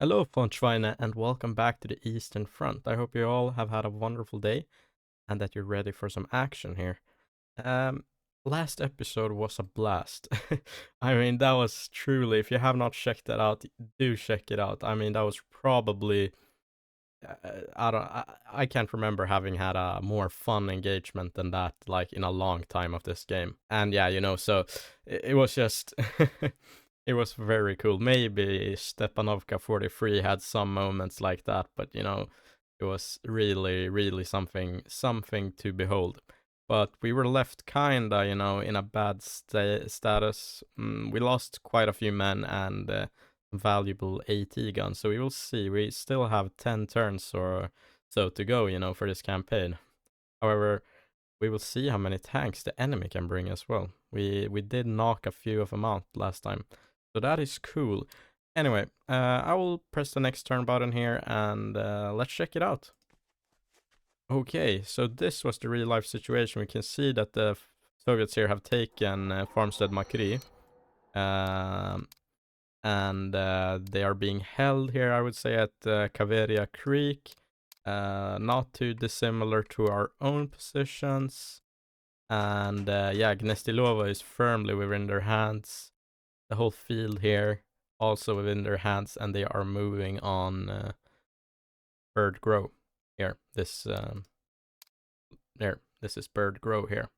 Hello, Fonschweine, and welcome back to the Eastern Front. I hope you all have had a wonderful day and that you're ready for some action here. Um, Last episode was a blast. I mean, that was truly, if you have not checked that out, do check it out. I mean, that was probably, I can't remember having had a more fun engagement than that, like in a long time of this game. And yeah, so it was just, it was very cool. Maybe Stepanovka 43 had some moments like that, but it was really, really something to behold. But we were left kinda, in a bad status. We lost quite a few men and valuable AT guns, so we will see. We still have 10 turns or so to go, for this campaign. However, we will see how many tanks the enemy can bring as well. We did knock a few of them out last time, so that is cool. Anyway, I will press the next turn button here and let's check it out. Okay, so this was the real life situation. We can see that the Soviets here have taken Farmstead Makri. And they are being held here, I would say, at Kaveria Creek. Not too dissimilar to our own positions. And yeah, Gnestilova is firmly within their hands. The whole field here also within their hands, and they are moving on Bird Grow here. This is Bird Grow here.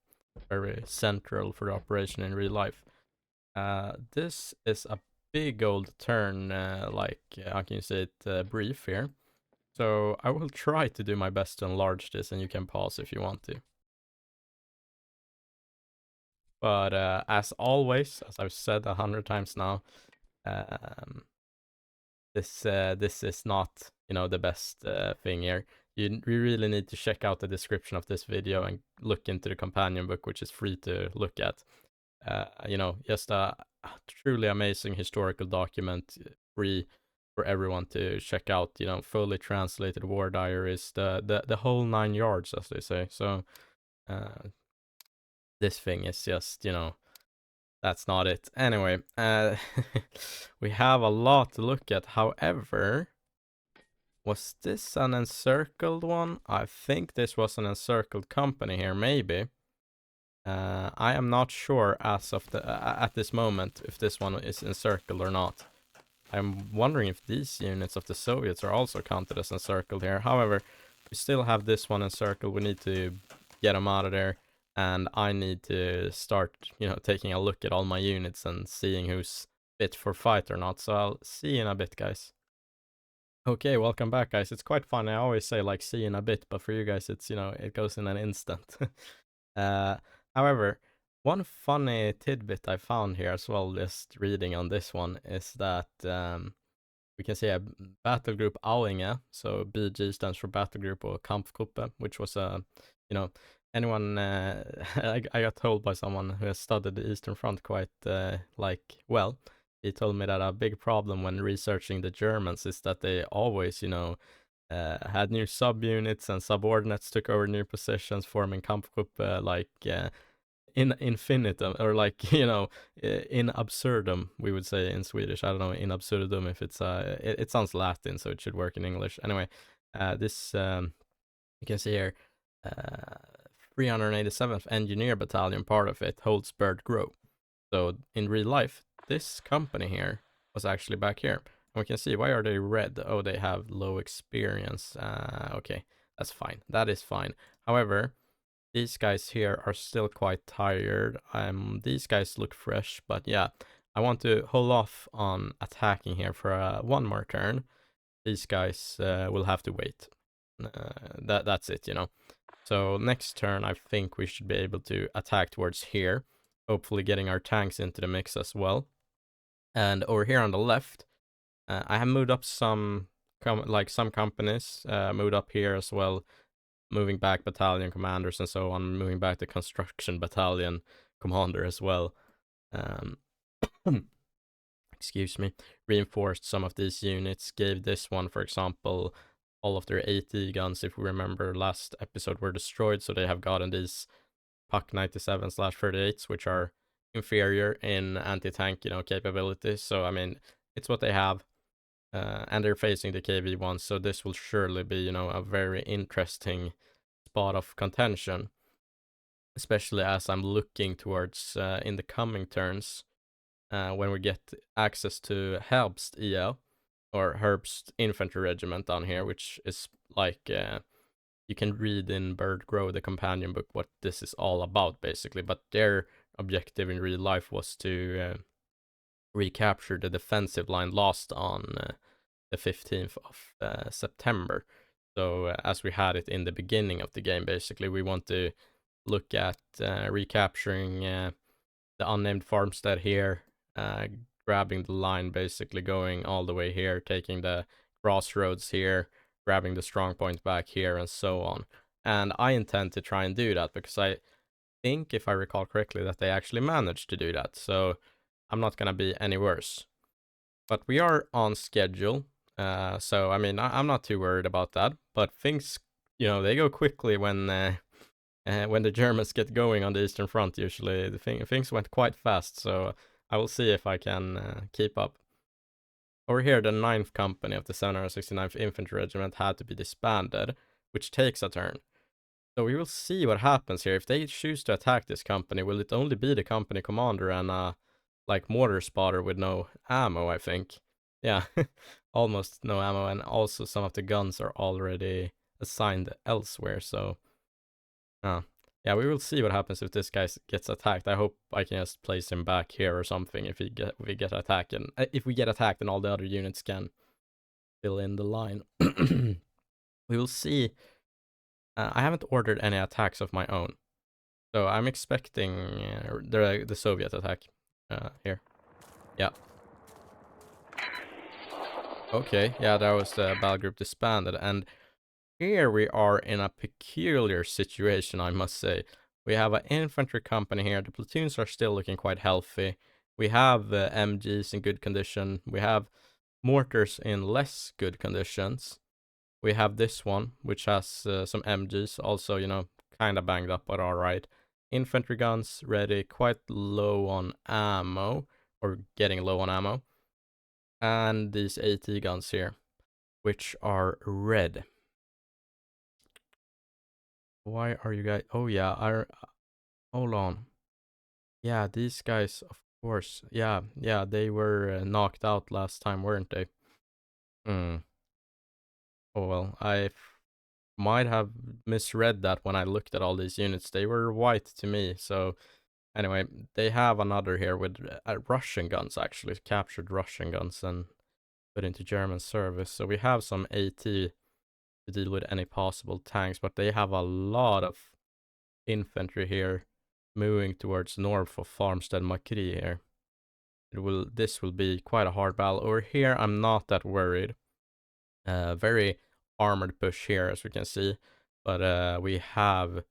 Very central for the operation in real life. This is a big old turn, how can you say it, brief here. So I will try to do my best to enlarge this, and you can pause if you want to. But as always, as I've said 100 times now, um, this is not the best thing here. You really need to check out the description of this video and look into the companion book, which is free to look at. Just a truly amazing historical document, free for everyone to check out. Fully translated war diaries, the whole 9 yards, as they say. So this thing is just that's not it. Anyway, we have a lot to look at. However, was this an encircled one? I think this was an encircled company here, maybe. I am not sure as of at this moment if this one is encircled or not. I'm wondering if these units of the Soviets are also counted as encircled here. However, we still have this one encircled. We need to get them out of there, and I need to start, taking a look at all my units and seeing who's fit for fight or not. So I'll see you in a bit, guys. Okay, welcome back, guys. It's quite fun. I always say like see you in a bit, but for you guys, it's it goes in an instant. uh, However, one funny tidbit I found here as well, just reading on this one, is that we can say a battle group Auinge, so BG stands for battle group or Kampfgruppe, which was anyone I got told by someone who has studied the Eastern Front quite well. He told me that a big problem when researching the Germans is that they always had new subunits and subordinates took over new positions, forming Kampfgruppe in infinitum, or in absurdum, we would say in Swedish. I don't know in absurdum if it's it sounds Latin, so it should work in English. Anyway, this you can see here, 387th Engineer Battalion, part of it holds Bird Grove. So in real life, this company here was actually back here. And we can see, why are they red? Oh, they have low experience. Okay, that's fine. That is fine. However, these guys here are still quite tired. These guys look fresh, but yeah, I want to hold off on attacking here for one more turn. These guys will have to wait. That's it, So next turn, I think we should be able to attack towards here, hopefully getting our tanks into the mix as well. And over here on the left, I have moved up some companies, moved up here as well, moving back battalion commanders and so on, moving back the construction battalion commander as well. Excuse me. Reinforced some of these units, gave this one, for example, all of their AT guns, if we remember last episode, were destroyed, so they have gotten these Puck 97/38s, which are inferior in anti-tank, capabilities. So, I mean, it's what they have. and they're facing the KV1, so this will surely be, you know, a very interesting spot of contention, especially as I'm looking towards in the coming turns when we get access to Herbst EL, or Herbst Infantry Regiment down here, which is like you can read in Bird Grow, the companion book, what this is all about, basically. But their objective in real life was to recapture the defensive line lost on the 15th of September. So as we had it in the beginning of the game, basically, we want to look at recapturing the unnamed farmstead here, grabbing the line, basically going all the way here, taking the crossroads here, grabbing the strong point back here, and so on. And I intend to try and do that because I think, if I recall correctly, that they actually managed to do that. So I'm not going to be any worse. But we are on schedule. So, I mean, I'm not too worried about that. But things, you know, they go quickly when the Germans get going on the Eastern Front. Usually, things went quite fast. So I will see if I can keep up. Over here, the 9th Company of the 769th Infantry Regiment had to be disbanded, which takes a turn. So we will see what happens here. If they choose to attack this company, will it only be the company commander and like mortar spotter with no ammo, I think. Yeah, almost no ammo, and also some of the guns are already assigned elsewhere, so yeah, we will see what happens if this guy gets attacked. I hope I can just place him back here or something if we get attacked, and if we get attacked, and all the other units can fill in the line. We will see. I haven't ordered any attacks of my own, so I'm expecting the Soviet attack here. Yeah. Okay, yeah, that was the battle group disbanded, and here we are in a peculiar situation, I must say. We have an infantry company here. The platoons are still looking quite healthy. We have MGs in good condition. We have mortars in less good conditions. We have this one, which has some MGs, also, you know, kind of banged up, but all right. Infantry guns ready, quite low on ammo, or getting low on ammo. And these AT guns here, which are red. Why are you guys? Oh yeah, hold on. Yeah, these guys, of course. Yeah, they were knocked out last time, weren't they? Hmm. Oh well, might have misread that when I looked at all these units. They were white to me. So anyway, they have another here with Russian guns, actually captured Russian guns and put into German service. So we have some AT to deal with any possible tanks, but they have a lot of infantry here moving towards north of Farmstead Macri here. This will be quite a hard battle. Over here, I'm not that worried. Very armored push here, as we can see. But we have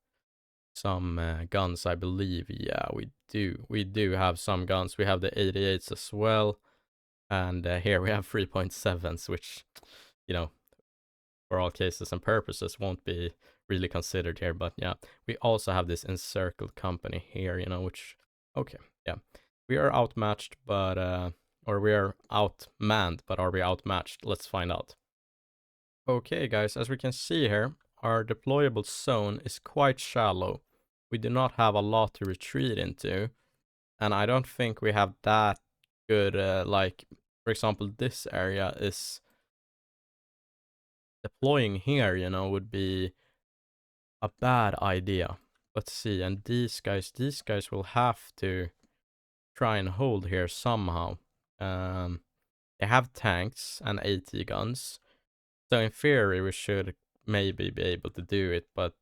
some guns, I believe. Yeah, we do. We do have some guns. We have the 88s as well. And here we have 3.7s, which, you know, for all cases and purposes won't be really considered here. But yeah, we also have this encircled company here, you know, which, okay, yeah, we are outmatched, but or we are outmanned, but are we outmatched? Let's find out. Okay, guys, as we can see here, our deployable zone is quite shallow. We do not have a lot to retreat into, and I don't think we have that good like, for example, this area is deploying here, you know, would be a bad idea. Let's see, and these guys will have to try and hold here somehow. They have tanks and AT guns, so in theory we should maybe be able to do it, but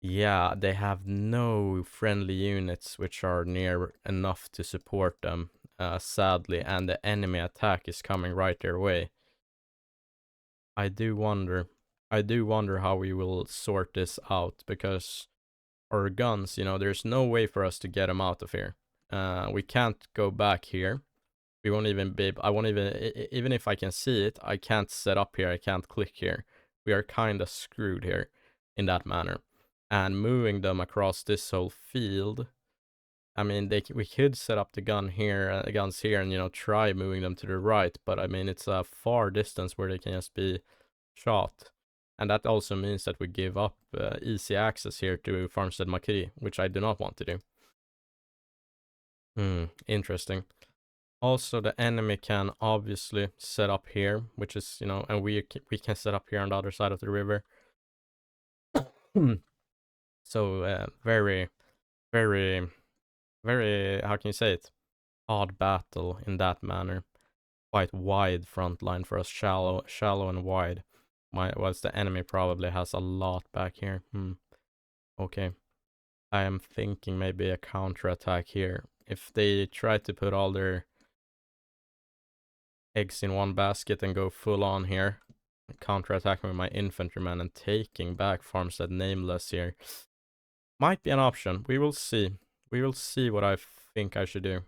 yeah, they have no friendly units which are near enough to support them, sadly, and the enemy attack is coming right their way. I do wonder how we will sort this out, because our guns, you know, there's no way for us to get them out of here. We can't go back here. We won't even be able, I won't even, even if I can see it, I can't set up here, I can't click here. We are kind of screwed here in that manner. And moving them across this whole field I mean, we could set up the guns here, and try moving them to the right. But I mean, it's a far distance where they can just be shot, and that also means that we give up easy access here to Farmstead Makri, which I do not want to do. Interesting. Also, the enemy can obviously set up here, which is, and we can set up here on the other side of the river. So very, very, very, how can you say it? Odd battle in that manner. Quite wide front line for us, shallow and wide. Whilst the enemy probably has a lot back here. Okay. I am thinking maybe a counterattack here. If they try to put all their eggs in one basket and go full on here, counterattacking with my infantrymen and taking back Farmstead Nameless here, might be an option. We will see. We will see what I think I should do.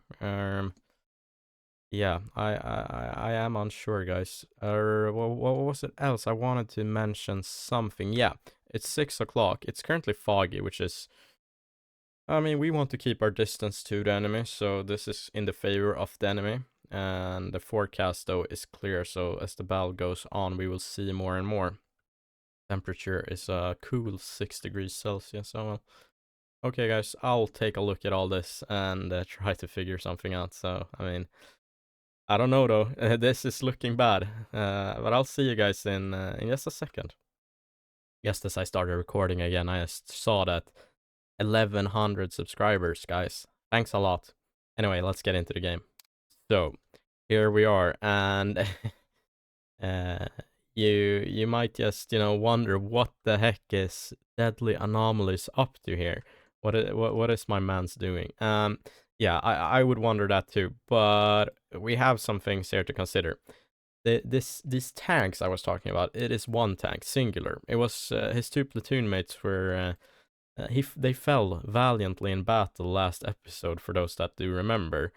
Yeah, I am unsure, guys. What was it else? I wanted to mention something. Yeah, it's 6 o'clock. It's currently foggy, which is, I mean, we want to keep our distance to the enemy, so this is in the favor of the enemy. And the forecast, though, is clear, so as the battle goes on, we will see more and more. Temperature is a cool 6 degrees Celsius. So, okay, guys, I'll take a look at all this and try to figure something out. So, I mean, I don't know, though. This is looking bad. But I'll see you guys in just a second. Just as I started recording again, I just saw that 1,100 subscribers, guys. Thanks a lot. Anyway, let's get into the game. So, here we are, and you might just, wonder what the heck is Deadly Anomalies up to here. What is my man's doing? Yeah, I would wonder that too, but we have some things here to consider. These tanks I was talking about, it is one tank, singular. It was his two platoon mates were they fell valiantly in battle last episode, for those that do remember.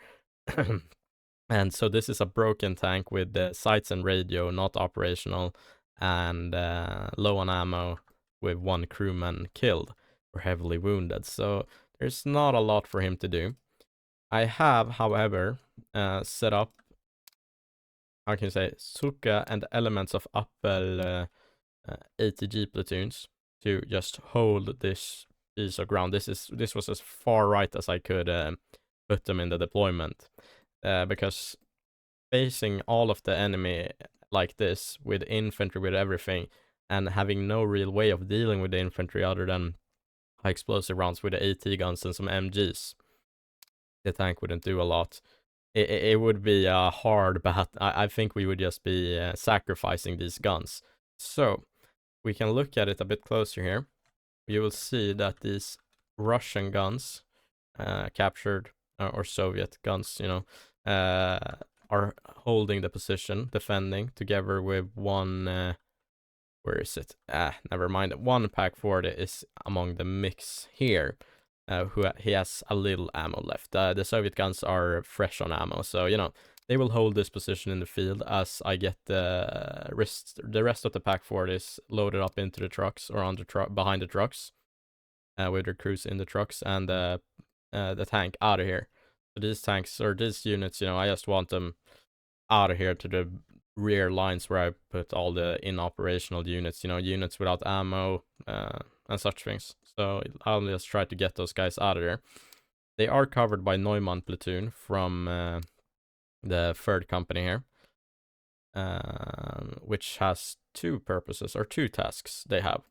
And so this is a broken tank with sights and radio not operational, and low on ammo, with one crewman killed or heavily wounded. So there's not a lot for him to do. I have, however, set up, how can you say, Suka and elements of Appel ATG platoons to just hold this piece of ground. This was as far right as I could put them in the deployment, because facing all of the enemy like this, with infantry, with everything, and having no real way of dealing with the infantry other than high explosive rounds with the AT guns and some MGs, the tank wouldn't do a lot. It would be a hard battle. I think we would just be sacrificing these guns. So we can look at it a bit closer here. You will see that these Russian guns, captured, or Soviet guns, are holding the position, defending, together with one, where is it? Never mind. One Pak 40 is among the mix here, he has a little ammo left. The Soviet guns are fresh on ammo, so, they will hold this position in the field as I get the rest of the Pak 40s loaded up into the trucks, or on the behind the trucks, with their crews in the trucks, and the tank out of here. So these tanks, or these units, I just want them out of here to the rear lines where I put all the inoperational units, units without ammo, and such things. So I'll just try to get those guys out of there. They are covered by Neumann platoon from the third company here, which has two purposes, or two tasks they have.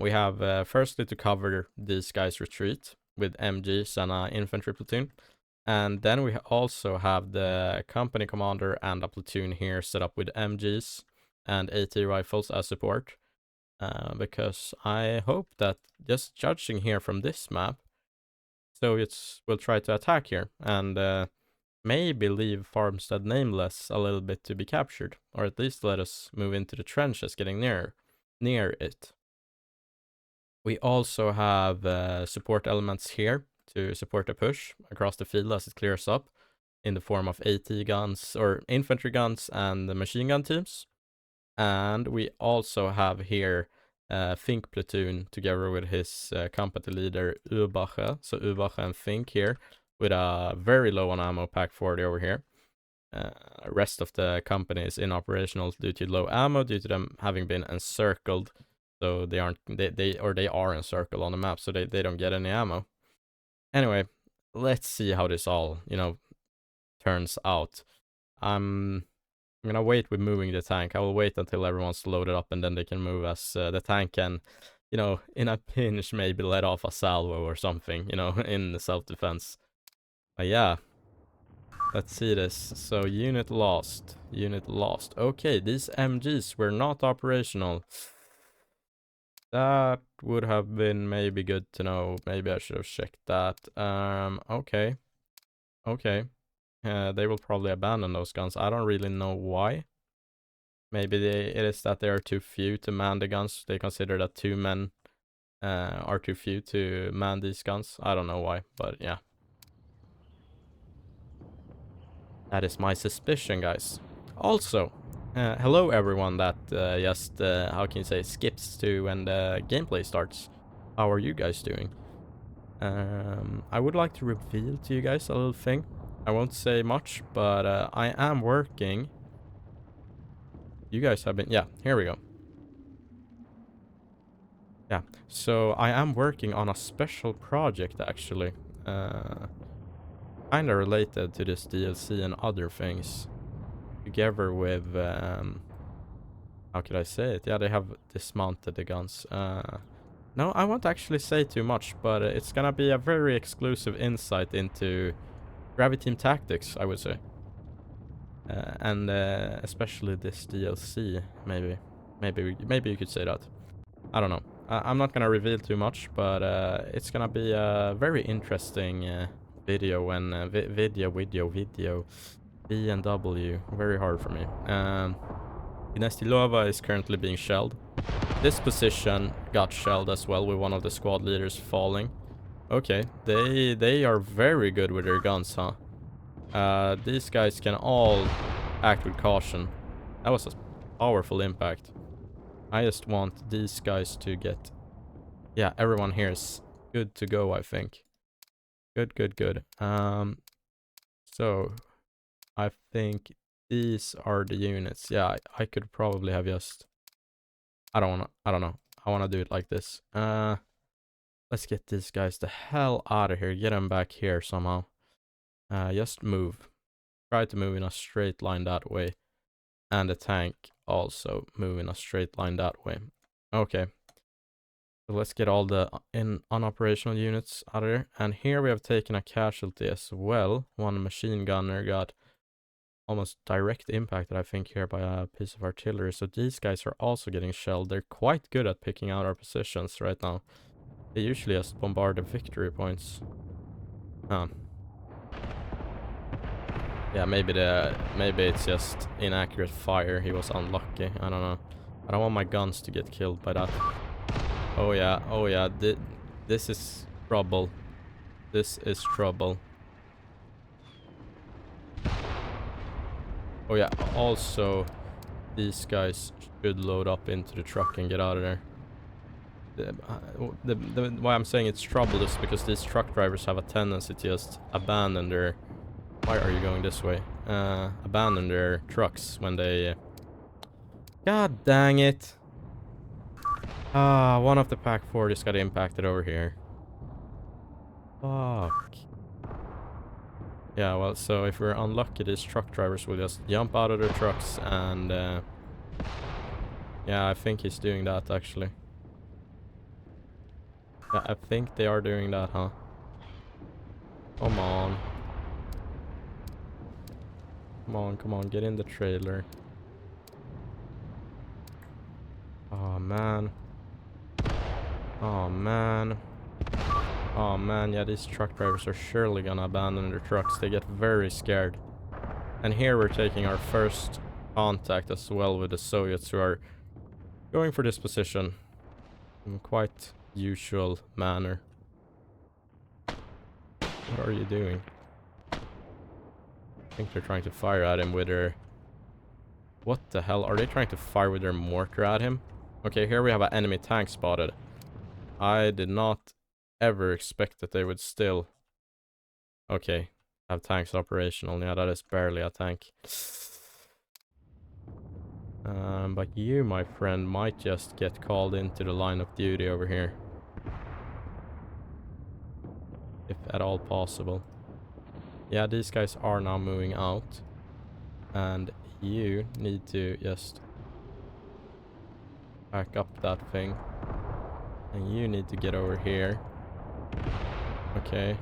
We have firstly to cover these guys' retreat with MGs and an infantry platoon. And then we also have the company commander and a platoon here set up with MGs and AT rifles as support. Because I hope that, just judging here from this map, Soviets will try to attack here and maybe leave Farmstead Nameless a little bit to be captured, or at least let us move into the trenches, getting near it. We also have support elements here to support the push across the field as it clears up, in the form of AT guns, or infantry guns, and the machine gun teams. And we also have here Fink platoon together with his company leader Urbache. So Urbache and Fink here with a very low on ammo, pack 40 over here. Rest of the company is inoperational due to low ammo, due to them having been encircled. So they are encircled on the map, so they don't get any ammo. Anyway, let's see how this all, turns out. I'm gonna wait with moving the tank. I will wait until everyone's loaded up and then they can move, as the tank can, in a pinch maybe let off a salvo or something, in the self-defense. But yeah, let's see this. So unit lost. Okay, these MGs were not operational. That would have been maybe good to know. Maybe I should have checked that. Okay. They will probably abandon those guns. I don't really know why. Maybe it is that they are too few to man the guns. They consider that 2 men are too few to man these guns. I don't know why, but yeah. That is my suspicion, guys. Also, hello everyone that just, how can you say, skips to when the gameplay starts. How are you guys doing? I would like to reveal to you guys a little thing. I won't say much, but I am working. You guys have been, yeah, here we go. Yeah, so I am working on a special project, actually. Kinda related to this DLC and other things. Together with, how could I say it? Yeah, they have dismounted the guns. No, I won't actually say too much, but it's gonna be a very exclusive insight into Gravity Team Tactics, I would say. And especially this DLC, maybe you could say that. I don't know. I'm not gonna reveal too much, but it's gonna be a very interesting video when video B&W, very hard for me. Inestilova is currently being shelled. This position got shelled as well, with one of the squad leaders falling. Okay, they are very good with their guns, huh? These guys can all act with caution. That was a powerful impact. I just want these guys to get... Yeah, everyone here is good to go, I think. Good. So I think these are the units. Yeah, I could probably have just... I don't know. I wanna do it like this. Let's get these guys the hell out of here. Get them back here somehow. Just move. Try to move in a straight line that way. And the tank also move in a straight line that way. Okay. So let's get all the unoperational units out of here. And here we have taken a casualty as well. One machine gunner got almost direct impacted, I think, here by a piece of artillery. So these guys are also getting shelled. They're quite good at picking out our positions right now. They usually just bombard the victory points. Huh. Yeah, maybe it's just inaccurate fire. He was unlucky. I don't know. I don't want my guns to get killed by that. Oh yeah. This is trouble. This is trouble. Oh yeah, also these guys should load up into the truck and get out of there. Why I'm saying it's trouble is because these truck drivers have a tendency to just abandon their... Why are you going this way? Abandon their trucks when they... God dang it! One of the pack 4 just got impacted over here. Fuck. Yeah, well, so if we're unlucky, these truck drivers will just jump out of their trucks and... yeah, I think he's doing that, actually. Yeah, I think they are doing that, huh? Come on. Come on, get in the trailer. Oh, man. Yeah, these truck drivers are surely gonna abandon their trucks. They get very scared. And here we're taking our first contact as well with the Soviets, who are going for this position in quite usual manner. What are you doing? I think they're trying to fire at him with their... What the hell? Are they trying to fire with their mortar at him? Okay, here we have an enemy tank spotted. I did not ever expect that they would still... Okay, have tanks operational. Yeah, that is barely a tank. But you, my friend, might just get called into the line of duty over here. If at all possible. Yeah, these guys are now moving out. And you need to just back up that thing. And you need to get over here. Okay.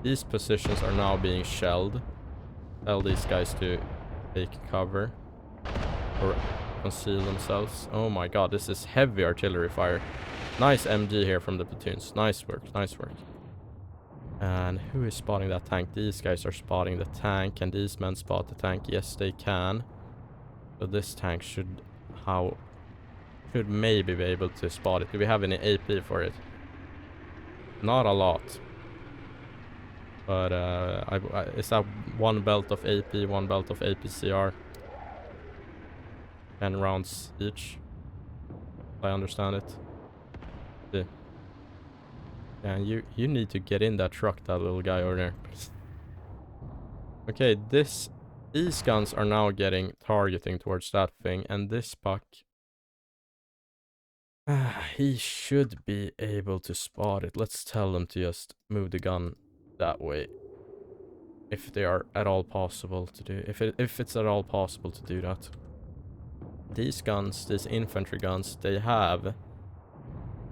These positions are now being shelled. Tell these guys to take cover. Or conceal themselves. Oh my god, this is heavy artillery fire. Nice MG here from the platoons. Nice work, nice work. And who is spotting that tank? These guys are spotting the tank. Can these men spot the tank? Yes, they can. So this tank should maybe be able to spot it. Do we have any AP for it? Not a lot. But is that one belt of AP, one belt of APCR? 10 rounds each. I understand it. Yeah. And you need to get in that truck, that little guy over there. Okay, these guns are now getting targeting towards that thing, and this puck, he should be able to spot it. Let's tell them to just move the gun that way, if they are at all possible to do. If it's at all possible to do that. These guns, these infantry guns, they have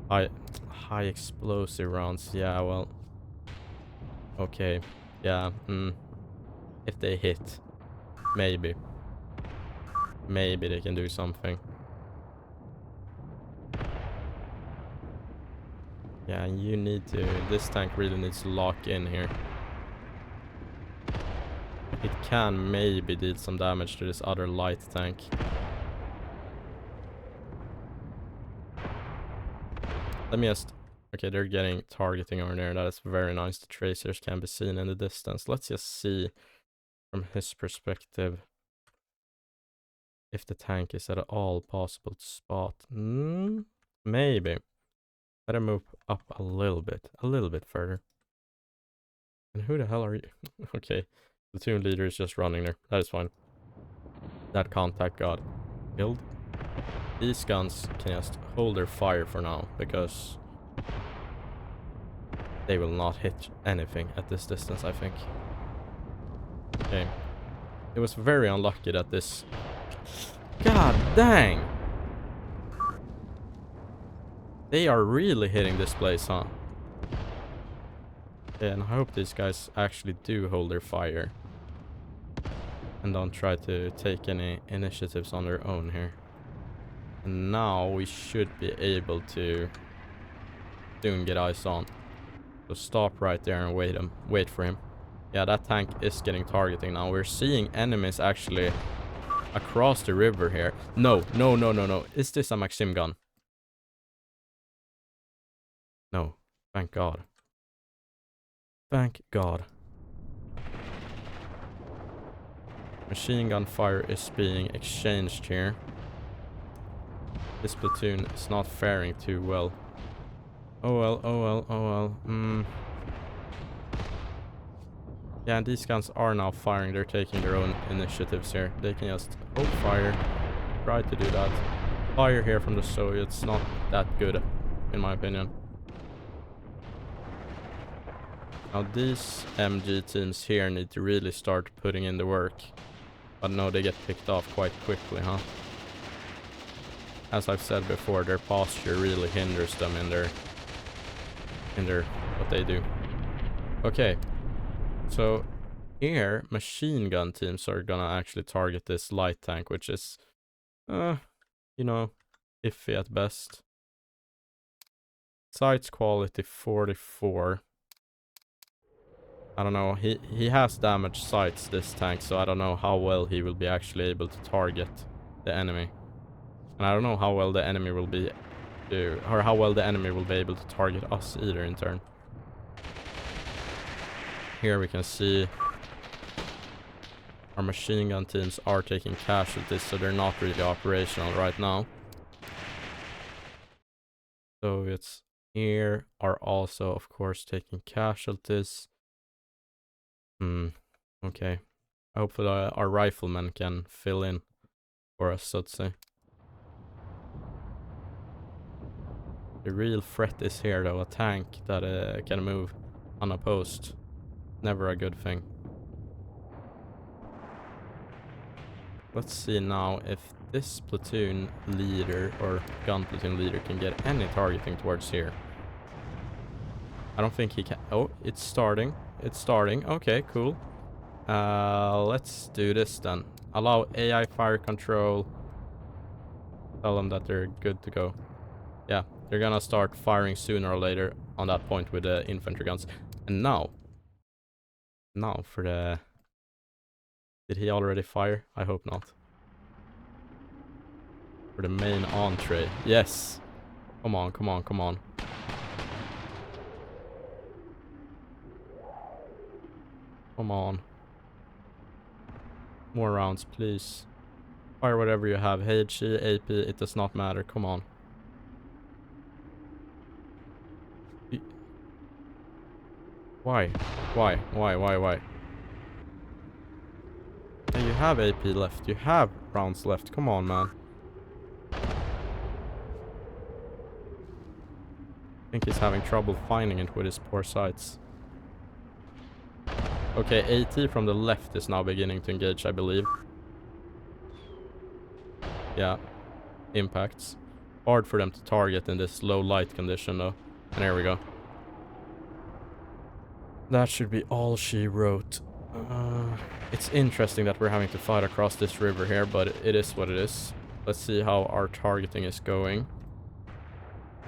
high explosive rounds. Yeah, well, okay, yeah. If they hit, maybe they can do something. Yeah, you need to... This tank really needs to lock in here. It can maybe deal some damage to this other light tank. Let me just... Okay, they're getting targeting over there. That is very nice. The tracers can be seen in the distance. Let's just see from his perspective if the tank is at all possible to spot. Maybe. Better move up a little bit further. And who the hell are you? Okay, the platoon leader is just running there. That is fine. That contact got killed. These guns can just hold their fire for now, because they will not hit anything at this distance, I think. Okay. It was very unlucky that this... God dang! They are really hitting this place, huh? Yeah, and I hope these guys actually do hold their fire. And don't try to take any initiatives on their own here. And now we should be able to soon get eyes on. So stop right there and wait for him. Yeah, that tank is getting targeting now. We're seeing enemies actually across the river here. No. Is this a Maxim gun? No. Thank God. Thank God. Machine gun fire is being exchanged here. This platoon is not faring too well. Oh well. Yeah, and these guns are now firing. They're taking their own initiatives here. They can just hold fire. Try to do that. Fire here from the Soviets, not that good, in my opinion. Now these MG teams here need to really start putting in the work. But no, they get picked off quite quickly, huh? As I've said before, their posture really hinders them in their what they do. Okay. So here, machine gun teams are gonna actually target this light tank, which is, you know, iffy at best. Sights quality 44. I don't know, he has damaged sights, this tank, so I don't know how well he will be actually able to target the enemy. And I don't know how well the enemy will be, or how well the enemy will be able to target us either in turn. Here we can see our machine gun teams are taking casualties, so they're not really operational right now. Soviets here are also, of course, taking casualties. Okay. Hopefully our riflemen can fill in for us, so to say. The real threat is here, though. A tank that can move unopposed. Never a good thing. Let's see now if this platoon leader or gun platoon leader can get any targeting towards here. I don't think he can. Oh, it's starting. It's starting. Okay, cool. Let's do this then. Allow AI fire control. Tell them that they're good to go. Yeah, they're gonna start firing sooner or later on that point with the infantry guns. And now for the... Did he already fire? I hope not. For the main entree. Yes. Come on, come on, come on. Come on. More rounds, please. Fire whatever you have. HE, AP, it does not matter. Come on. Why? Why? Hey, you have AP left. You have rounds left. Come on, man. I think he's having trouble finding it with his poor sights. Okay, AT from the left is now beginning to engage, I believe. Yeah. Impacts. Hard for them to target in this low light condition, though. And there we go. That should be all she wrote. It's interesting that we're having to fight across this river here, but it is what it is. Let's see how our targeting is going.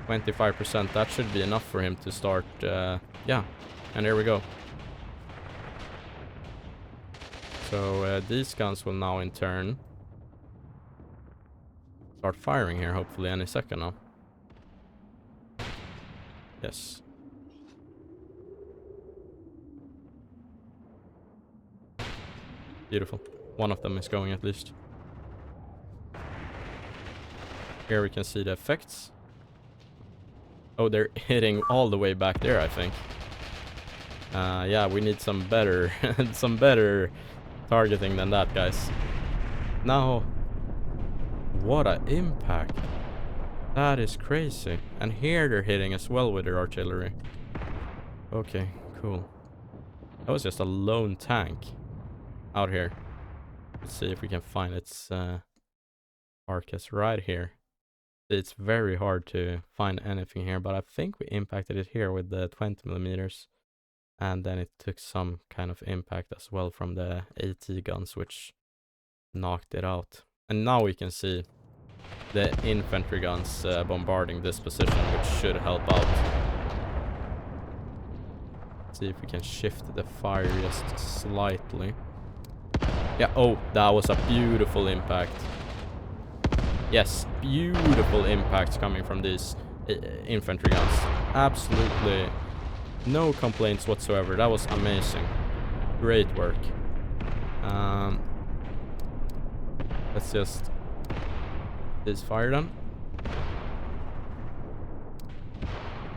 25%, that should be enough for him to start, yeah. And there we go. So these guns will now in turn start firing here, hopefully any second now. Yes. Beautiful. One of them is going at least. Here we can see the effects. Oh, they're hitting all the way back there, I think. Yeah, we need some better some better targeting than that, guys. Now, what an impact. That is crazy. And here they're hitting as well with their artillery. Okay, cool. That was just a lone tank out here. Let's see if we can find its carcass right here. It's very hard to find anything here, but I think we impacted it here with the 20mm. And then it took some kind of impact as well from the AT guns, which knocked it out. And now we can see the infantry guns bombarding this position, which should help out. Let's see if we can shift the fire just slightly. Yeah, oh, that was a beautiful impact. Yes, beautiful impacts coming from these infantry guns. Absolutely no complaints whatsoever. That was amazing. Great work. Let's just... Is fire done?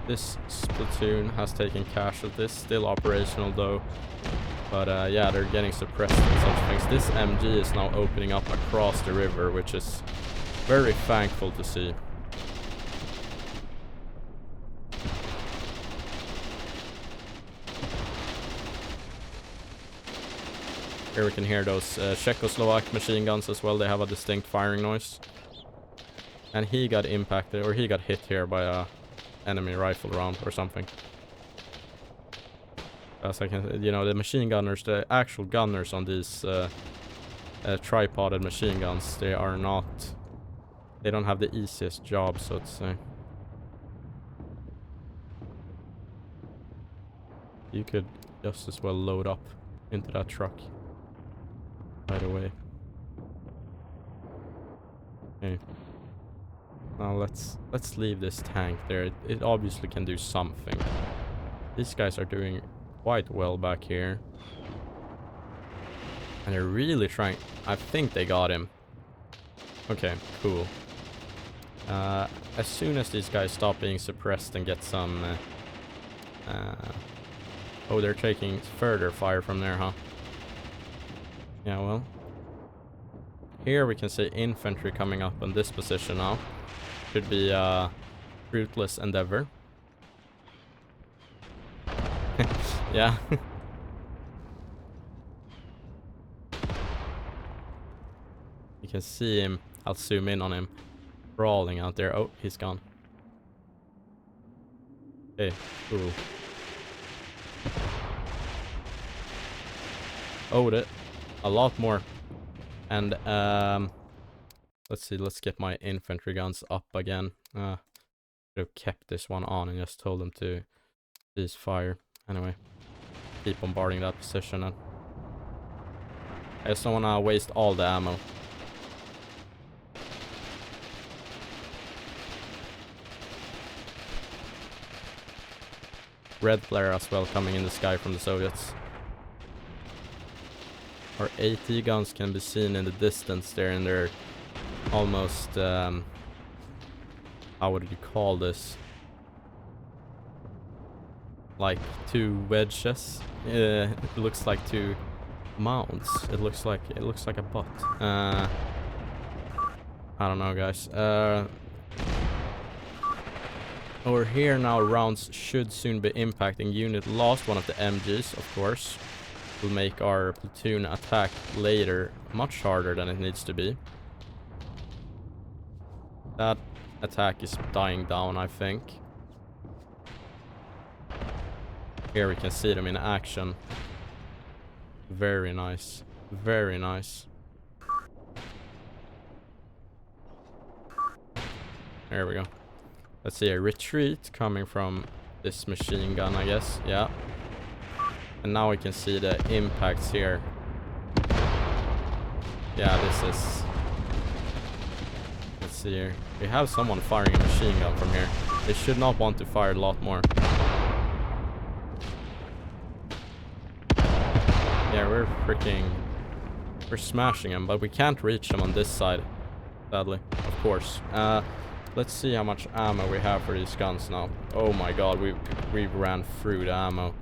This platoon has taken casualties. Still operational though. But yeah, they're getting suppressed and such things. This MG is now opening up across the river, which is very thankful to see. Here we can hear those Czechoslovak machine guns as well. They have a distinct firing noise. And he got impacted, or he got hit here by a enemy rifle round or something. As I can, you know, the machine gunners, the actual gunners on these tripoded machine guns, they are not, they don't have the easiest job, so to say. You could just as well load up into that truck right away. Okay. Now let's leave this tank there. It obviously can do something. These guys are doing quite well back here. And they're really trying. I think they got him. Okay, cool. As soon as these guys stop being suppressed and get some... oh, they're taking further fire from there, huh? Yeah, well. Here we can see infantry coming up on this position now. Should be a fruitless endeavor. Yeah. You can see him. I'll zoom in on him. Crawling out there. Oh, he's gone. Okay, cool. Oh, a lot more. And, let's see, let's get my infantry guns up again. Should have kept this one on and just told them to cease fire. Anyway, keep bombarding that position then. I just don't wanna waste all the ammo. Red flare as well coming in the sky from the Soviets. Our AT guns can be seen in the distance there, and they're almost, how would you call this? Like two wedges. It looks like two mounts. It looks like a butt. I don't know, guys. Over here now, rounds should soon be impacting. Unit lost one of the MGs, of course. Will make our platoon attack later much harder than it needs to be. That attack is dying down, I think. Here we can see them in action. Very nice. Very nice. There we go. Let's see a retreat coming from this machine gun, I guess. Yeah. And now we can see the impacts here. Yeah, this is... Let's see here. We have someone firing a machine gun from here. They should not want to fire a lot more. Yeah, we're smashing them, but we can't reach them on this side, sadly, of course. Let's see how much ammo we have for these guns now. Oh my god, we ran through the ammo.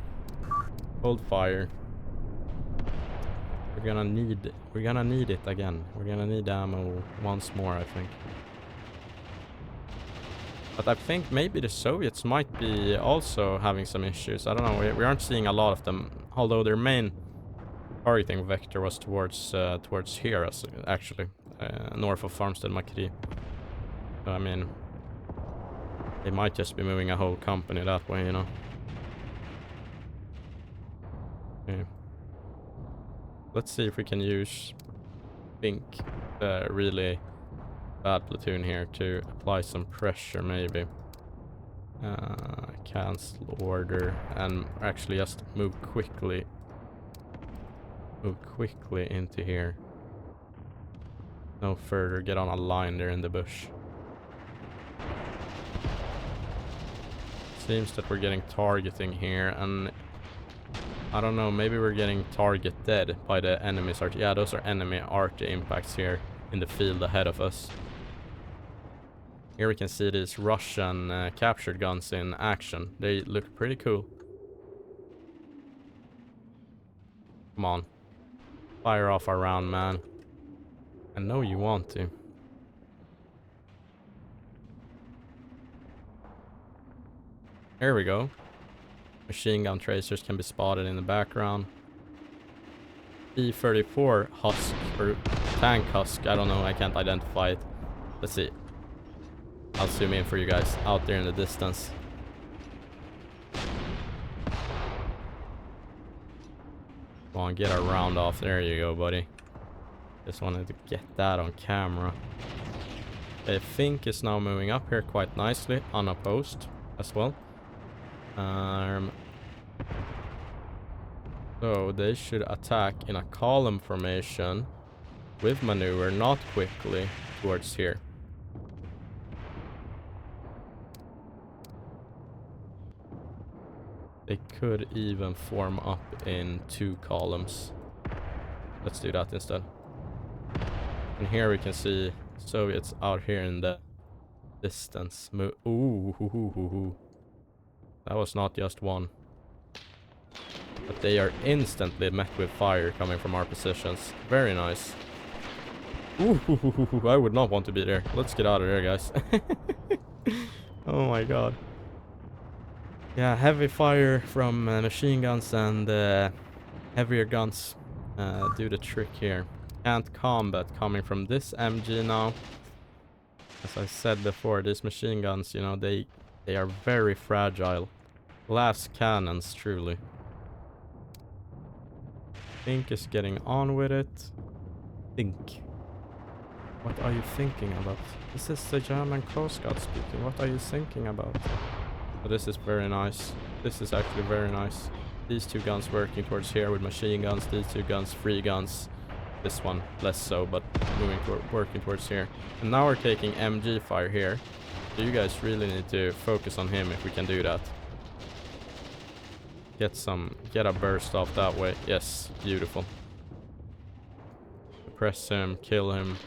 Hold fire. We're gonna need it again. We're gonna need ammo once more, I think. But I think maybe the Soviets might be also having some issues. I don't know. We aren't seeing a lot of them, although their main targeting vector was towards here, actually, north of Farmstead Macri. So, I mean, they might just be moving a whole company that way, you know. Okay. Let's see if we can use Pink, really bad platoon here, to apply some pressure, maybe. Cancel order and actually just move quickly into here. No further, get on a line there in the bush. Seems that we're getting targeting here, and I don't know, maybe we're getting targeted by the enemy's arty. Yeah, those are enemy arty impacts here in the field ahead of us. Here we can see these Russian captured guns in action. They look pretty cool. Come on. Fire off our round, man. I know you want to. There we go. Machine gun tracers can be spotted in the background. T-34 husk, or tank husk, I don't know, I can't identify it. Let's see. I'll zoom in for you guys out there in the distance. Come on, get our round off. There you go, buddy. Just wanted to get that on camera. I think it's now moving up here quite nicely, unopposed as well. So they should attack in a column formation with maneuver, not quickly, towards here. They could even form up in 2 columns. Let's do that instead. And here we can see Soviets out here in the Distance. Ooh, hoo, hoo, hoo, hoo. That was not just one. But they are instantly met with fire coming from our positions. Very nice. Ooh, hoo, hoo, hoo, hoo. I would not want to be there. Let's get out of there, guys. Oh my god. Yeah, heavy fire from machine guns and heavier guns do the trick here. Can't combat coming from this MG now. As I said before, these machine guns, you know, they are very fragile. Glass cannons, truly. Think is getting on with it. Think. What are you thinking about? This is the German Coast Guard speaking. What are you thinking about? Oh, this is very nice. This is actually very nice. These two guns working towards here with machine guns. These two guns, free guns. This one less so, but working towards here. And now we're taking MG fire here. So you guys really need to focus on him if we can do that. Get a burst off that way. Yes, beautiful. Press him, kill him.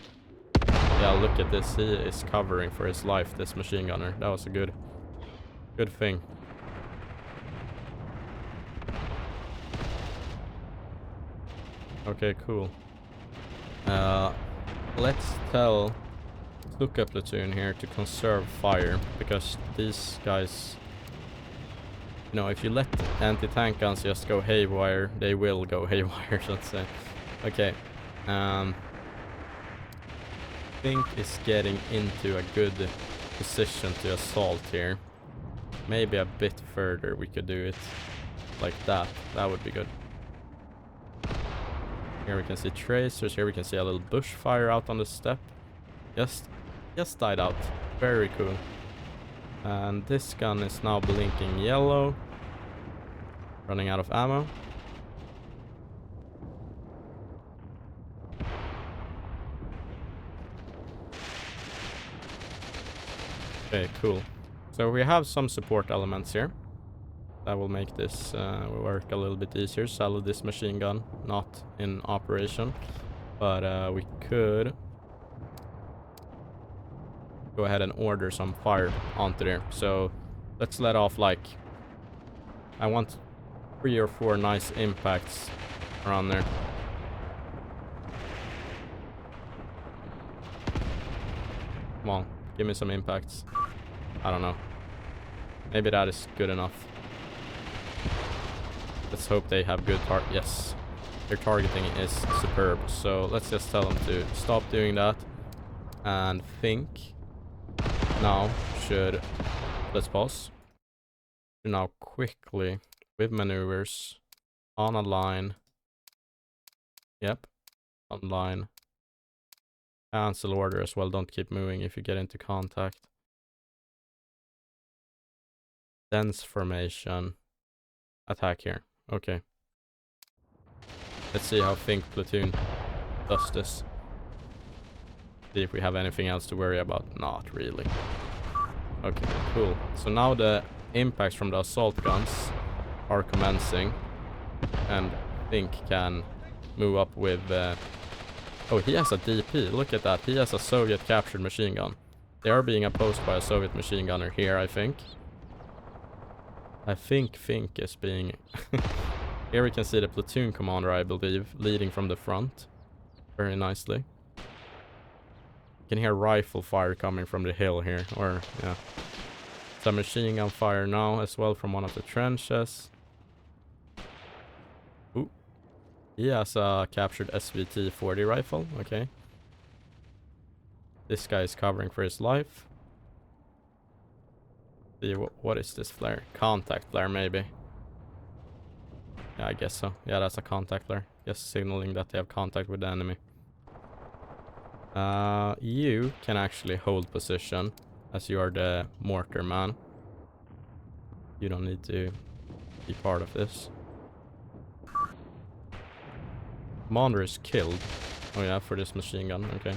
Yeah, look at this. He is covering for his life, this machine gunner. That was a good thing. Okay, cool. Let's tell Stuka platoon here to conserve fire, because these guys, you know, if you let anti-tank guns just go haywire, they will go haywire, let's say. Okay. Think is getting into a good position to assault here. Maybe a bit further we could do it like that. That would be good. Here we can see tracers. Here we can see a little bushfire out on the step. Just died out. Very cool. And this gun is now blinking yellow. Running out of ammo. Okay, cool. So we have some support elements here. That will make this work a little bit easier. Sell this machine gun, not in operation. But we could go ahead and order some fire onto there. So let's let off, like, I want 3 or 4 nice impacts around there. Come on, give me some impacts. I don't know. Maybe that is good enough. Let's hope they have good yes. Their targeting is superb. So let's just tell them to stop doing that. And think now should... Let's pause. Now quickly, with maneuvers, on a line. Yep. On line. Cancel order as well. Don't keep moving if you get into contact. Dense formation. Attack here. Okay. Let's see how Think platoon does this. See if we have anything else to worry about. Not really. Okay, cool. So now the impacts from the assault guns are commencing. And Think can move up with... Oh, he has a DP. Look at that. He has a Soviet captured machine gun. They are being opposed by a Soviet machine gunner here, I think. I think Fink is being... Here we can see the platoon commander, I believe, leading from the front. Very nicely. You can hear rifle fire coming from the hill here. Or, yeah. Some machine gun fire now as well from one of the trenches. Ooh. He has a captured SVT-40 rifle. Okay. This guy is covering for his life. See, what is this flare? Contact flare, maybe. Yeah, I guess so. Yeah, that's a contact flare. Just signaling that they have contact with the enemy. You can actually hold position as you are the mortar man. You don't need to be part of this. Commander is killed. Oh yeah, for this machine gun. Okay.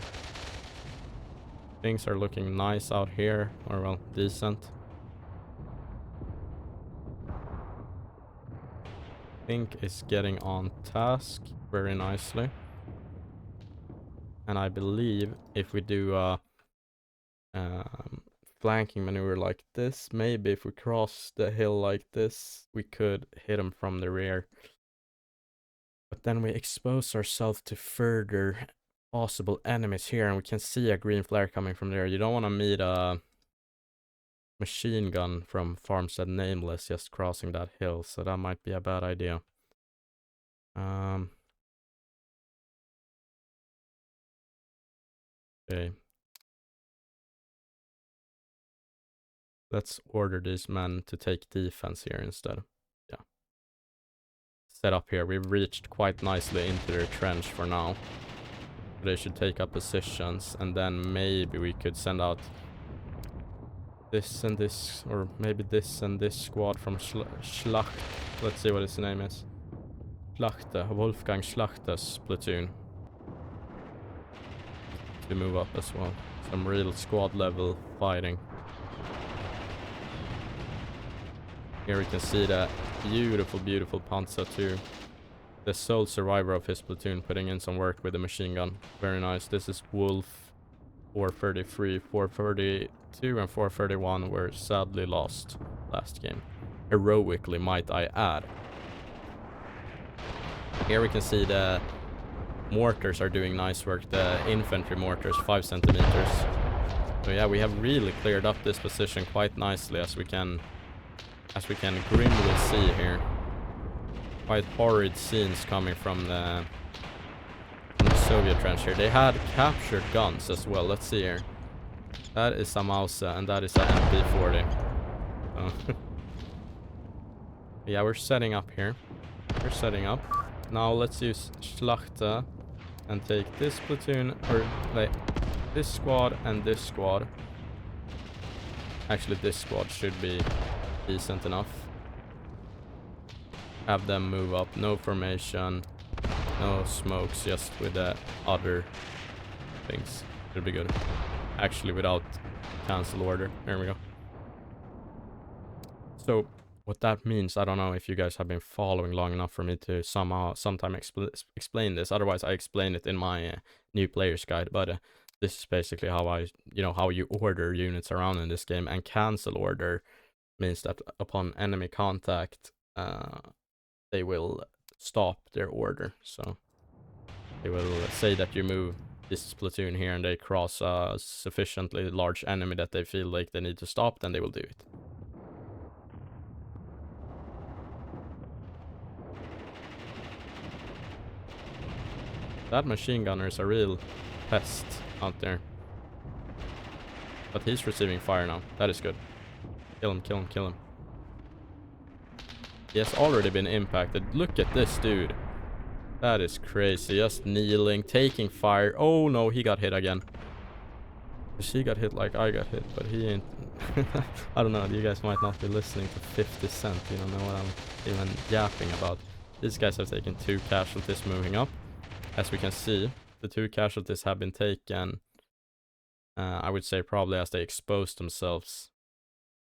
Things are looking nice out here. Or, well, decent. Think is getting on task very nicely. And I believe if we do flanking maneuver like this. Maybe if we cross the hill like this, we could hit him from the rear. But then we expose ourselves to further possible enemies here, and we can see a green flare coming from there. You don't want to meet a machine gun from Farmstead Nameless just crossing that hill, so that might be a bad idea. Okay. Let's order these men to take defense here instead. Yeah. Set up here. We've reached quite nicely into their trench for now. They should take up positions, and then maybe we could send out this and this, or maybe this and this squad from Schlacht. Let's see what his name is. Schlachte, Wolfgang Schlachte's platoon. To move up as well. Some real squad level fighting. Here we can see that beautiful, beautiful Panzer II. The sole survivor of his platoon putting in some work with the machine gun. Very nice. This is Wolf 433, 432 and 431 were sadly lost last game. Heroically, might I add. Here we can see the mortars are doing nice work. The infantry mortars, 5 centimeters. So yeah, we have really cleared up this position quite nicely, as we can grimly see here. Quite horrid scenes coming from the Soviet trench here. They had captured guns as well. Let's see here. That is a Mause and that is a MP40. Yeah, we're setting up here. We're setting up. Now let's use Schlachte and take this platoon, or like this squad and this squad. Actually, this squad should be decent enough. Have them move up. No formation. No smokes, just with the other things. Should be good. Actually, without cancel order. There we go. So, what that means, I don't know if you guys have been following long enough for me to sometime explain this. Otherwise, I explain it in my new player's guide. But this is basically how how you order units around in this game. And cancel order means that upon enemy contact, they will stop their order. So they will say that you move this platoon here and they cross a sufficiently large enemy that they feel like they need to stop, then they will do it. That machine gunner is a real pest out there. But he's receiving fire now. That is good. Kill him, kill him, kill him. He has already been impacted. Look at this dude. That is crazy. Just kneeling, taking fire. Oh no, he got hit again. She got hit like I got hit, but he ain't. I don't know, you guys might not be listening to 50 Cent. You don't know what I'm even yapping about. These guys have taken 2 casualties moving up. As we can see, the 2 casualties have been taken, I would say probably as they exposed themselves.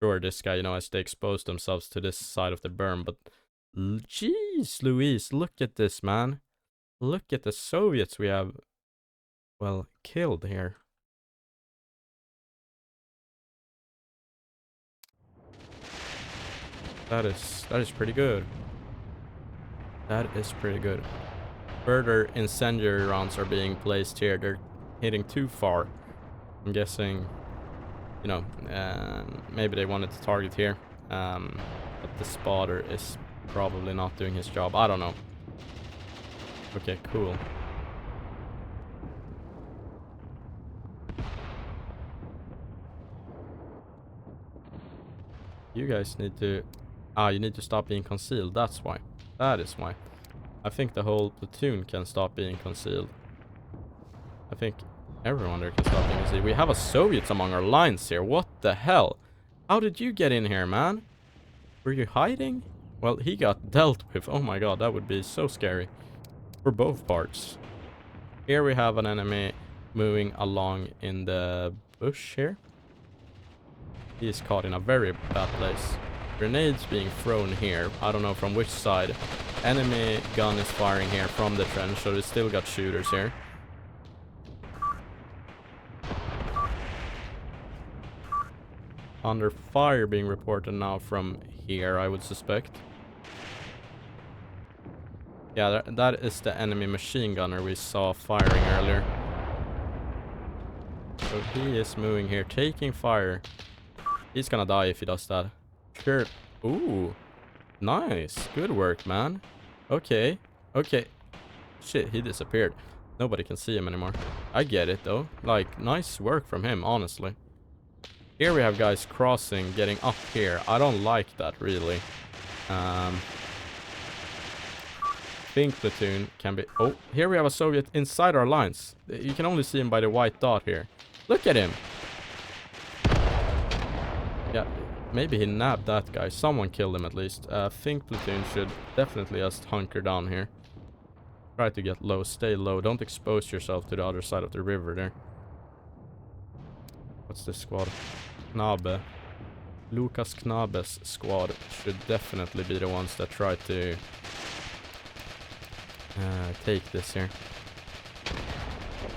Sure, this guy, as they exposed themselves to this side of the berm, but jeez Louise, look at this, man. Look at the Soviets we have, well, killed here. That is pretty good. That is pretty good. Further incendiary rounds are being placed here. They're hitting too far. I'm guessing, maybe they wanted to target here. But the spotter is probably not doing his job. I don't know. Okay, cool. You guys need to... you need to stop being concealed. That's why. That is why. I think the whole platoon can stop being concealed. I think everyone there can stop being concealed. We have a Soviets among our lines here. What the hell? How did you get in here, man? Were you hiding? Well, he got dealt with. Oh my god, that would be so scary. For both parts. Here we have an enemy moving along in the bush here. He is caught in a very bad place. Grenades being thrown here. I don't know from which side. Enemy gun is firing here from the trench, so they still got shooters here. Under fire being reported now from here, I would suspect. Yeah, that is the enemy machine gunner we saw firing earlier. So he is moving here, taking fire. He's gonna die if he does that. Sure. Ooh. Nice. Good work, man. Okay. Okay. Shit, he disappeared. Nobody can see him anymore. I get it, though. Like, nice work from him, honestly. Here we have guys crossing, getting up here. I don't like that, really. Pink platoon can be... Oh, here we have a Soviet inside our lines. You can only see him by the white dot here. Look at him. Yeah, maybe he nabbed that guy. Someone killed him at least. Pink platoon should definitely just hunker down here. Try to get low. Stay low. Don't expose yourself to the other side of the river there. What's this squad? Knabe. Lucas Knabe's squad should definitely be the ones that try to take this here.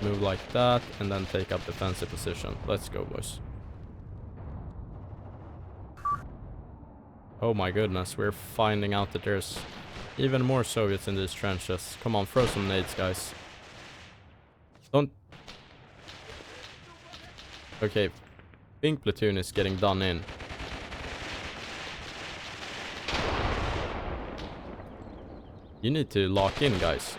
Move like that and then take up defensive position. Let's go, boys. Oh my goodness, we're finding out that there's even more Soviets in these trenches. Come on, throw some nades, guys. Don't... Okay, pink platoon is getting done in. You need to lock in, guys.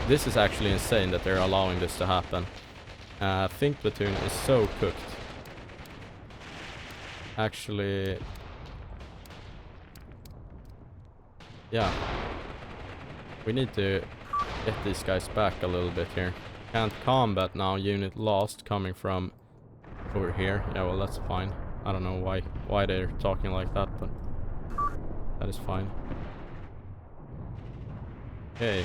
This is actually insane that they're allowing this to happen. Pink platoon is so cooked. Actually... Yeah. We need to get these guys back a little bit here. Can't combat now. Unit lost coming from over here. Yeah, well, that's fine. I don't know why they're talking like that, but that is fine. Okay.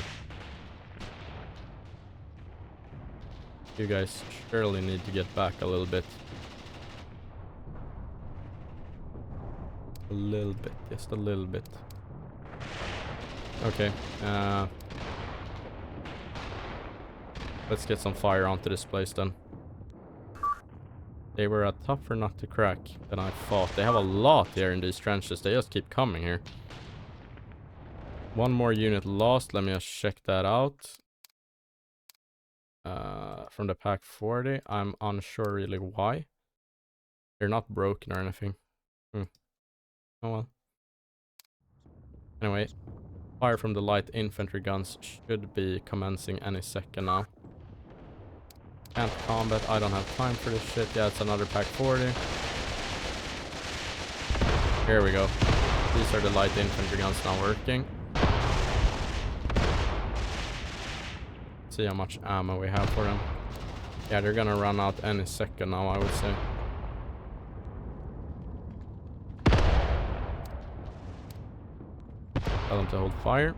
You guys surely need to get back a little bit. A little bit, just a little bit. Okay. Let's get some fire onto this place then. They were a tougher nut to crack than I thought. They have a lot here in these trenches. They just keep coming here. One more unit lost. Let me just check that out. From the pack 40. I'm unsure really why. They're not broken or anything. Oh well. Anyway. Fire from the light infantry guns should be commencing any second now. Can't combat. I don't have time for this shit. Yeah, it's another pack 40. Here we go. These are the light infantry guns now working. See how much ammo we have for them. Yeah, they're gonna run out any second now, I would say. Tell them to hold fire.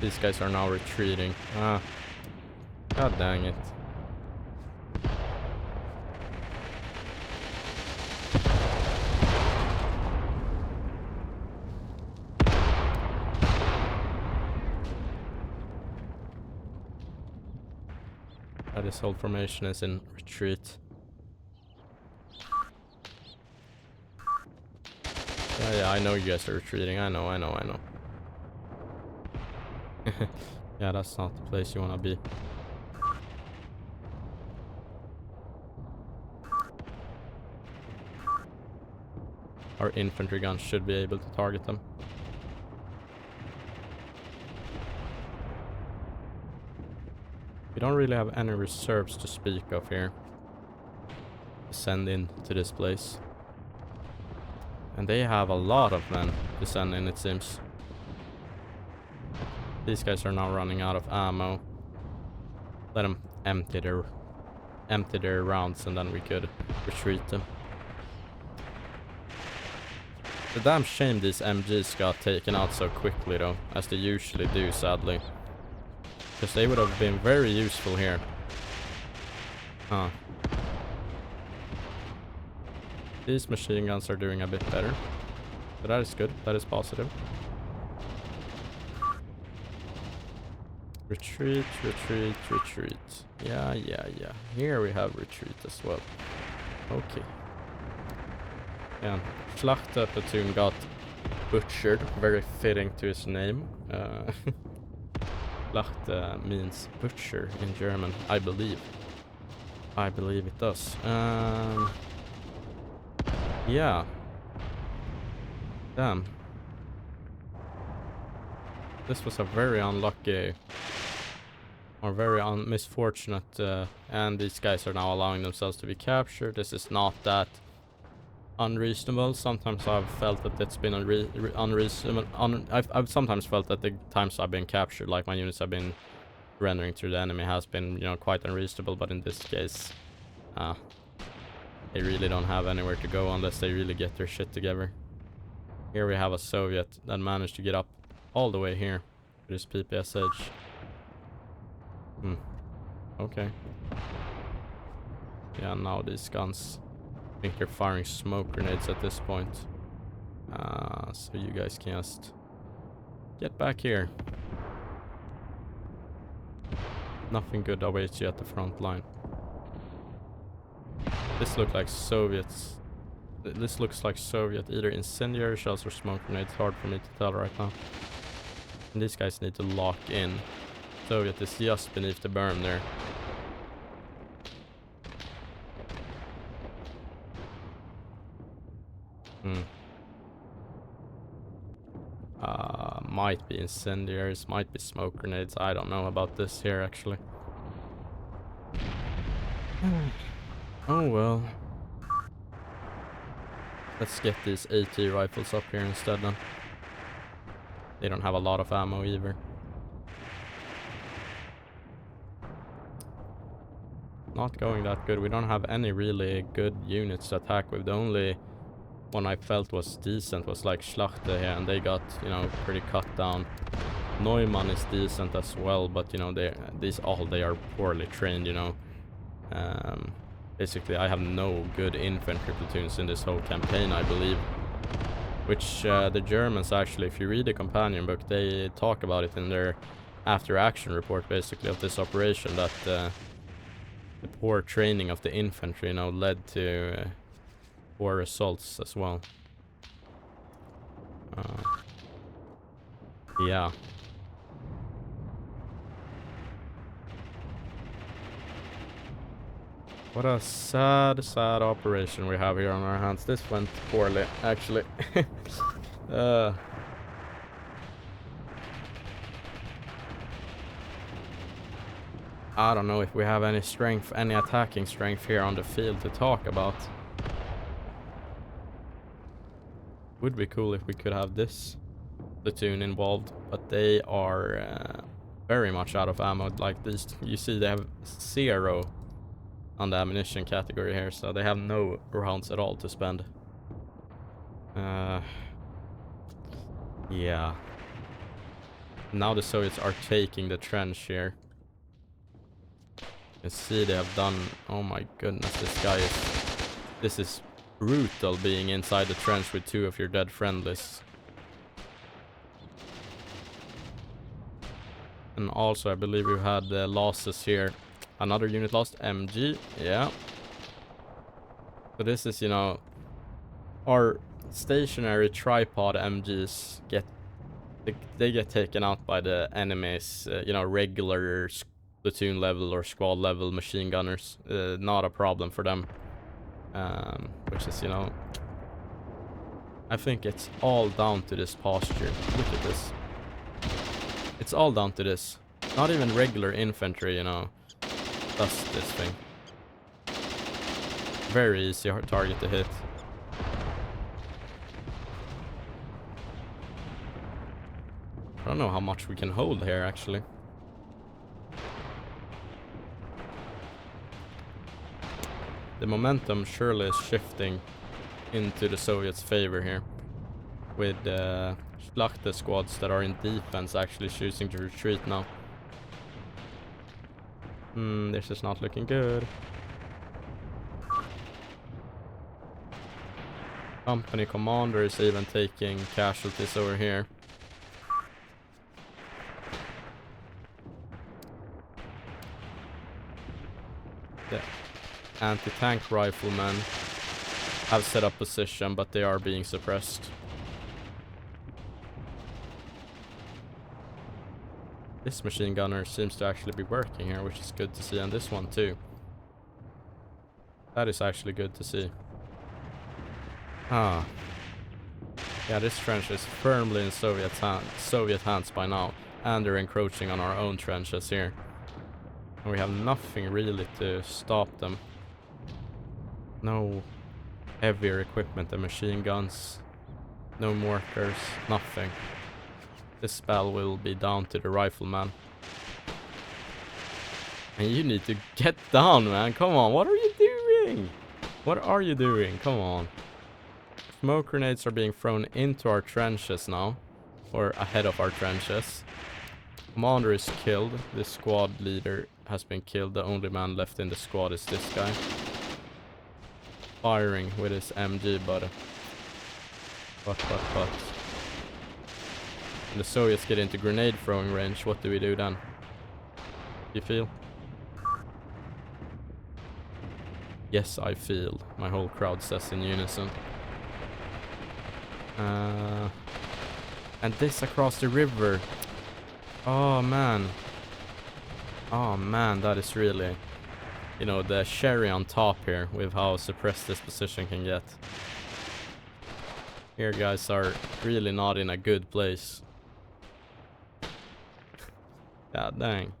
These guys are now retreating. Ah. God dang it. This whole formation is in retreat. Yeah, I know you guys are retreating. I know. Yeah, that's not the place you want to be. Our infantry guns should be able to target them. We don't really have any reserves to speak of here. To send in to this place. And they have a lot of men to send in, it seems. These guys are now running out of ammo. Let them empty their rounds and then we could retreat them. It's a damn shame these MGs got taken out so quickly though, as they usually do, sadly. Because they would have been very useful here. Huh. These machine guns are doing a bit better. So that is good. That is positive. Retreat, retreat, retreat. Yeah. Here we have retreat as well. Okay. Yeah, Schlachter platoon got butchered, very fitting to his name. Schlachter means butcher in German, I believe. I believe it does. Yeah. Damn. This was a very unlucky or very misfortunate, and these guys are now allowing themselves to be captured. This is not that unreasonable. Sometimes I've felt that it's been unreasonable. I've sometimes felt that the times I've been captured, like my units have been rendering through the enemy, has been, you know, quite unreasonable. But in this case, they really don't have anywhere to go unless they really get their shit together. Here we have a Soviet that managed to get up all the way here with his PPSH. Okay. Yeah, now these guns, I think they're firing smoke grenades at this point. So you guys can just get back here. Nothing good awaits you at the front line. This looks like Soviets. This looks like Soviet, either incendiary shells or smoke grenades. Hard for me to tell right now. And these guys need to lock in. Soviet is just beneath the berm there. Might be incendiaries, might be smoke grenades. I don't know about this here actually. Oh well. Let's get these AT rifles up here instead then. They don't have a lot of ammo either. Not going that good. We don't have any really good units to attack with. The only one I felt was decent was like Schlachter here, and they got, you know, pretty cut down. Neumann is decent as well, but you know, they are poorly trained, you know. Basically I have no good infantry platoons in this whole campaign, I believe. Which the Germans actually, if you read the companion book, they talk about it in their after action report basically of this operation, that the poor training of the infantry, you know, led to poor results as well. Yeah. What a sad operation we have here on our hands. This went poorly, actually. I don't know if we have any strength, any attacking strength here on the field to talk about. Would be cool if we could have this platoon involved, but they are very much out of ammo. Like this, you see they have 0 on the ammunition category here, so they have no rounds at all to spend. Yeah. Now the Soviets are taking the trench here. You can see they have done, oh my goodness, this is brutal, being inside the trench with 2 of your dead friendlies. And also I believe we've had losses here. Another unit lost, MG, yeah. So this is, you know, our stationary tripod MGs they get taken out by the enemy's, you know, regular platoon level or squad level machine gunners. Not a problem for them. Which is, you know, I think it's all down to this posture. Look at this. It's all down to this. Not even regular infantry, you know, does this thing. Very easy target to hit. I don't know how much we can hold here, actually. The momentum surely is shifting into the Soviets' favor here, with Schlachter squads that are in defense actually choosing to retreat now. This is not looking good. Company commander is even taking casualties over here. The anti-tank riflemen have set up position, but they are being suppressed. This machine gunner seems to actually be working here, which is good to see, and this one too. That is actually good to see. Ah. Yeah, this trench is firmly in Soviet hands by now, and they're encroaching on our own trenches here. And we have nothing really to stop them. No heavier equipment than machine guns. No mortars, nothing. This spell will be down to the rifleman. And you need to get down, man. Come on, what are you doing? What are you doing? Come on. Smoke grenades are being thrown into our trenches now. Or ahead of our trenches. Commander is killed. The squad leader has been killed. The only man left in the squad is this guy. Firing with his MG, but. When the Soviets get into grenade throwing range, what do we do then? You feel? Yes, I feel. My whole crowd says in unison. And this across the river. Oh man. Oh man, that is really, you know, the cherry on top here with how suppressed this position can get. Here guys are really not in a good place. God dang.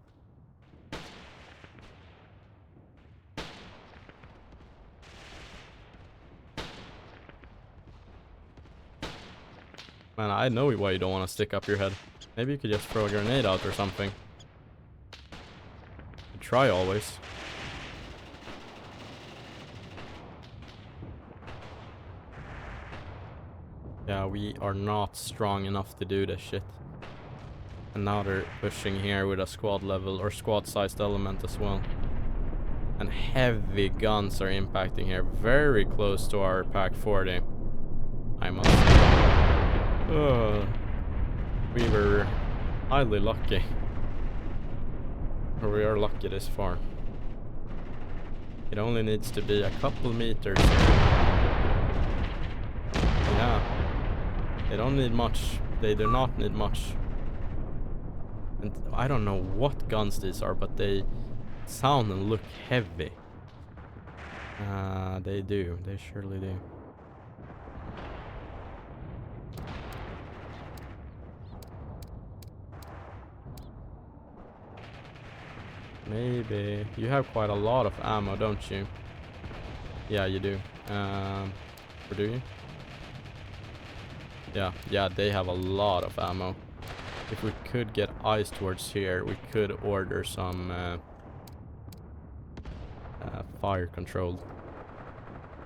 Man, I know why you don't want to stick up your head. Maybe you could just throw a grenade out or something. Try always. Yeah, we are not strong enough to do this shit. And now they're pushing here with a squad level or squad sized element as well. And heavy guns are impacting here, very close to our Pack 40. I must say. We were highly lucky. Or we are lucky this far. It only needs to be a couple meters here. Yeah. They don't need much. They do not need much. And I don't know what guns these are, but they sound and look heavy. They do. They surely do. Maybe. You have quite a lot of ammo, don't you? Yeah, you do. Or do you? Yeah, they have a lot of ammo. If we could get eyes towards here, we could order some fire control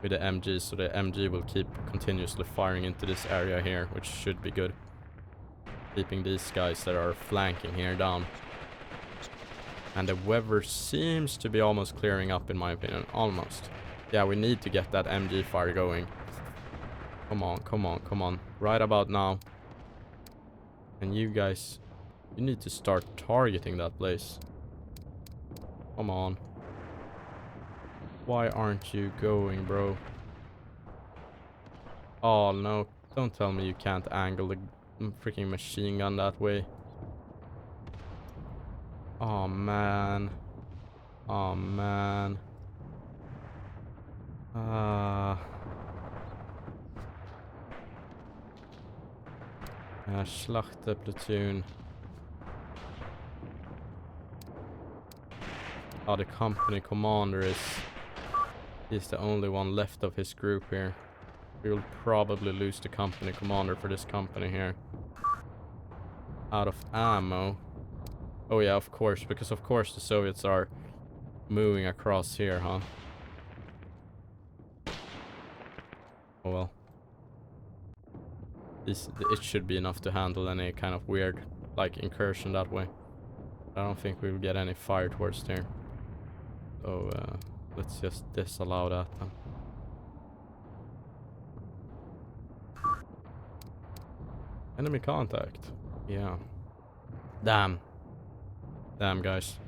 with the MG, so the MG will keep continuously firing into this area here, which should be good. Keeping these guys that are flanking here down. And the weather seems to be almost clearing up, in my opinion. Almost. Yeah, we need to get that MG fire going. Come on, come on, come on. Right about now. And you guys, you need to start targeting that place. Come on. Why aren't you going, bro? Oh, no. Don't tell me you can't angle the freaking machine gun that way. Oh, man. Oh, man. Schlachte platoon. Oh, the company commander is the only one left of his group here. We will probably lose the company commander for this company here. Out of ammo. Oh yeah, of course, because of course the Soviets are moving across here, huh? Oh well. It should be enough to handle any kind of weird, like, incursion that way. I don't think we'll get any fire towards there. So, let's just disallow that then. Enemy contact. Yeah. Damn. Damn, guys.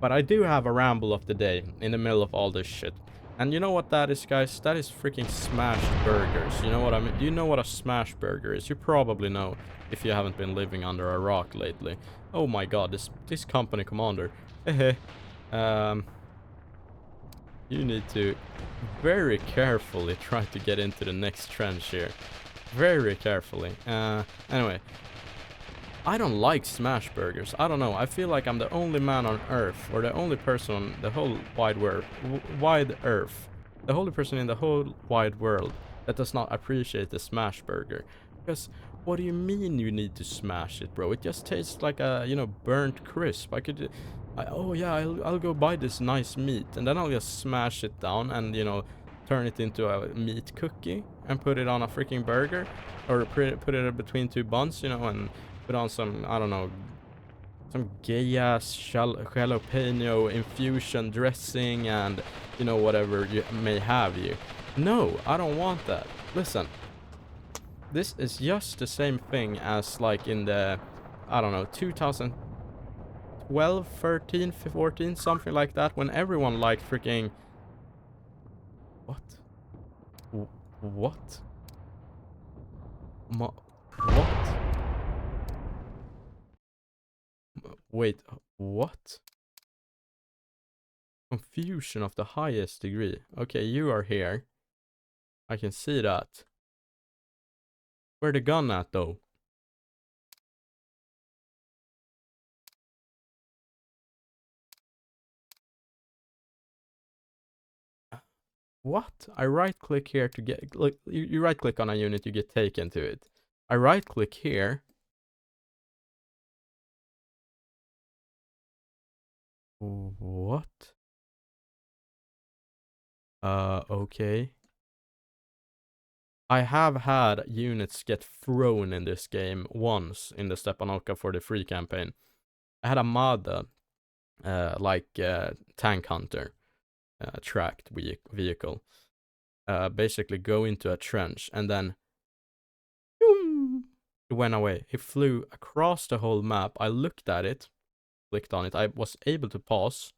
But I do have a ramble of the day in the middle of all this shit. And you know what that is, guys? That is freaking smashed burgers. You know what I mean? Do you know what a smash burger is? You probably know if you haven't been living under a rock lately. Oh my god, this company commander. You need to very carefully try to get into the next trench here. Very carefully. Anyway. I don't like smash burgers. I don't know. I feel like I'm the only man on earth, or the only person on the whole wide world, the only person in the whole wide world that does not appreciate the smash burger. Because what do you mean you need to smash it, bro? It just tastes like a, you know, burnt crisp. Oh yeah, I'll go buy this nice meat, and then I'll just smash it down and, you know, turn it into a meat cookie and put it on a freaking burger, or put it between two buns, you know, and put on some, I don't know, some gay-ass jalapeno infusion dressing and, you know, whatever you may have you. No, I don't want that. Listen, this is just the same thing as, like, in the, I don't know, 2012, 13, 14, something like that, when everyone liked freaking... What? What? What? Wait, what? Confusion of the highest degree. Okay, you are here. I can see that. Where the gun at, though? What? I right click here to get... Look, you right click on a unit, you get taken to it. I right click here. What? Okay. I have had units get thrown in this game once in the Stepanowka for the free campaign. I had a Mada, tank hunter, tracked vehicle, basically go into a trench and then it went away. It flew across the whole map. I looked at it, clicked on it. I was able to pause.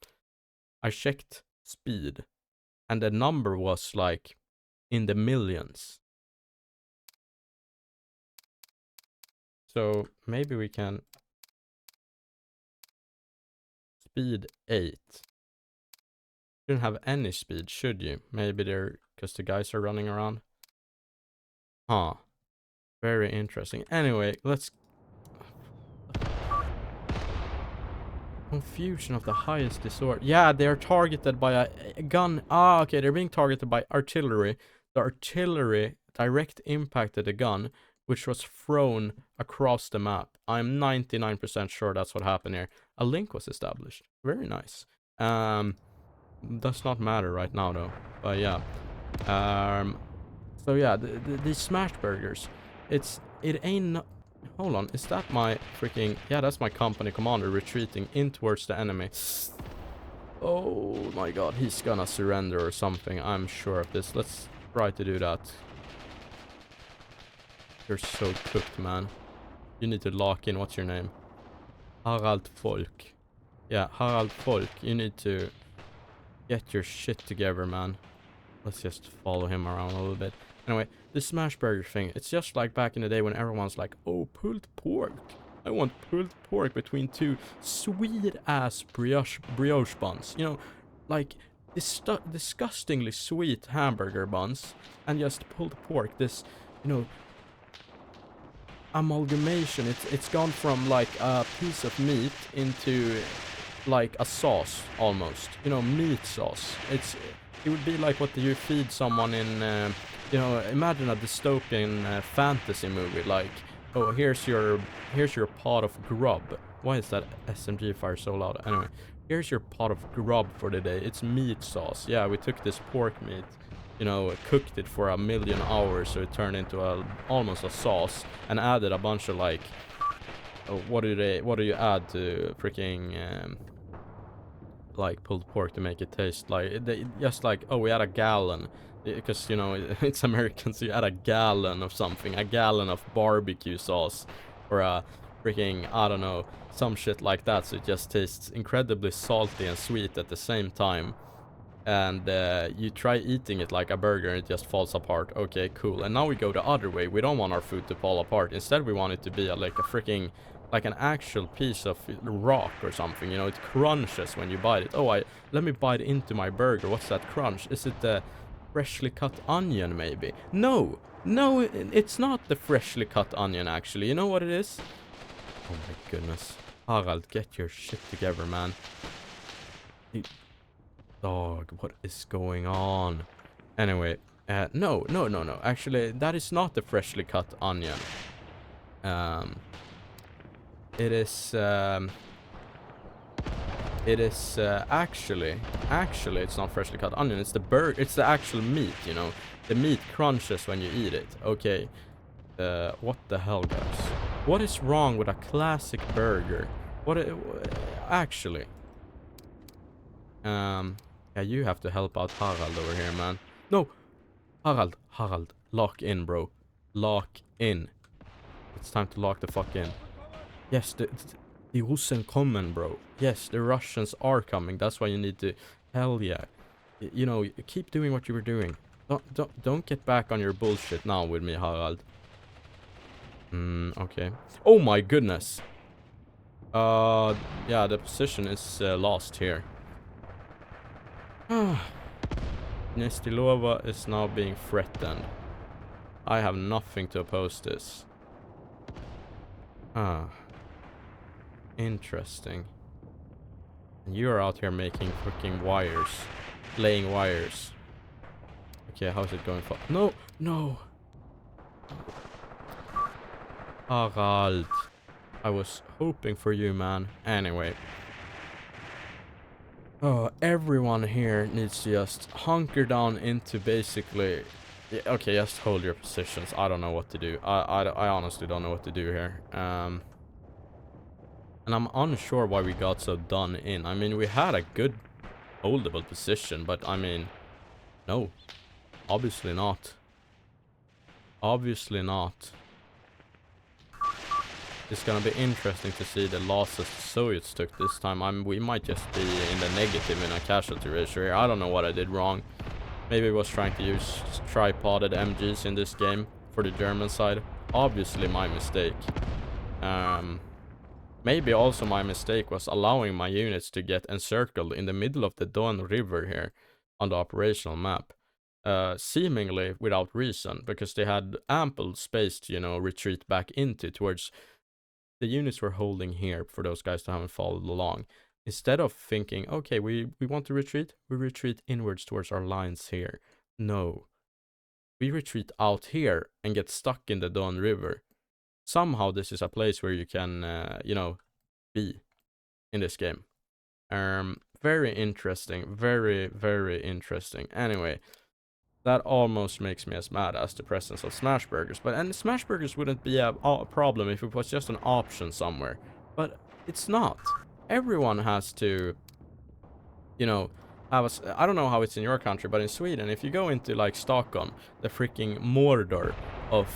I checked speed, and the number was like in the millions. So maybe we can speed 8. Shouldn't have any speed, should you? Maybe they're because the guys are running around. Huh. Very interesting. Anyway, let's... Confusion of the highest disorder. Yeah, they're targeted by a gun. Ah, okay, they're being targeted by artillery. The artillery direct impacted the gun, which was thrown across the map. I'm 99% sure that's what happened here. A link was established. Very nice. Does not matter right now though. But yeah. So yeah, these smash burgers. It ain't. Hold on, is that my freaking... Yeah, that's my company commander retreating in towards the enemy. Oh my god, he's gonna surrender or something. I'm sure of this. Let's try to do that. You're so cooked, man. You need to lock in. What's your name? Harald Folk. Yeah, Harald Folk. You need to get your shit together, man. Let's just follow him around a little bit. Anyway, the smash burger thing, it's just like back in the day when everyone's like, oh, pulled pork. I want pulled pork between two sweet-ass brioche buns. You know, like, disgustingly sweet hamburger buns. And just pulled pork, this, you know, amalgamation. It's gone from, like, a piece of meat into, like, a sauce, almost. You know, meat sauce. It would be like what you feed someone in... you know, imagine a dystopian fantasy movie, like, oh, here's your pot of grub. Why is that SMG fire so loud? Anyway, here's your pot of grub for the day. It's meat sauce. Yeah, we took this pork meat, you know, cooked it for 1,000,000 hours, so it turned into almost a sauce, and added a bunch of, like, what do you add to freaking like pulled pork to make it taste like just like, oh, we add a gallon. Because, you know, it's American, so you add a gallon of something, a gallon of barbecue sauce, or a freaking, I don't know, some shit like that. So it just tastes incredibly salty and sweet at the same time. And you try eating it like a burger and it just falls apart. Okay, cool. And now we go the other way. We don't want our food to fall apart. Instead, we want it to be like a freaking, like an actual piece of rock or something. You know, it crunches when you bite it. Oh, let me bite into my burger. What's that crunch? Is it the freshly cut onion, maybe? No, it's not the freshly cut onion, actually. You know what it is? Oh my goodness. Harald, get your shit together, man. Dog, what is going on? Anyway, no. Actually, that is not the freshly cut onion. It is actually, it's not freshly cut onion. It's the actual meat, you know. The meat crunches when you eat it. Okay. What the hell, guys? What is wrong with a classic burger? Actually. Yeah, you have to help out Harald over here, man. No! Harald, lock in, bro. Lock in. It's time to lock the fuck in. Yes, the Russen kommen, bro. Yes, the Russians are coming. That's why you need to... Hell yeah. You know, keep doing what you were doing. Don't get back on your bullshit now with me, Harald. Okay. Oh my goodness. Yeah, the position is lost here. Nestilova is now being threatened. I have nothing to oppose this. Interesting. And you're out here making freaking wires. Laying wires. Okay, how's it going for... No! Harald. I was hoping for you, man. Anyway. Oh, everyone here needs to just hunker down into basically... Yeah, okay, just hold your positions. I don't know what to do. I honestly don't know what to do here. And I'm unsure why we got so done in. I mean, we had a good holdable position, but I mean... No. Obviously not. Obviously not. It's gonna be interesting to see the losses the Soviets took this time. We might just be in the negative in a casualty ratio here. I don't know what I did wrong. Maybe I was trying to use tripoded MGs in this game for the German side. Obviously my mistake. Maybe also my mistake was allowing my units to get encircled in the middle of the Don River here on the operational map. Seemingly without reason, because they had ample space to, you know, retreat back into towards... The units were holding here for those guys that haven't followed along. Instead of thinking, okay, we want to retreat, we retreat inwards towards our lines here. No. We retreat out here and get stuck in the Don River. Somehow this is a place where you can, you know, be in this game. Very interesting. Very, very interesting. Anyway. That almost makes me as mad as the presence of smash burgers. And smash burgers wouldn't be a problem if it was just an option somewhere. But it's not. Everyone has to, you know, have a... I don't know how it's in your country, but in Sweden, if you go into, like, Stockholm, the freaking Mordor of,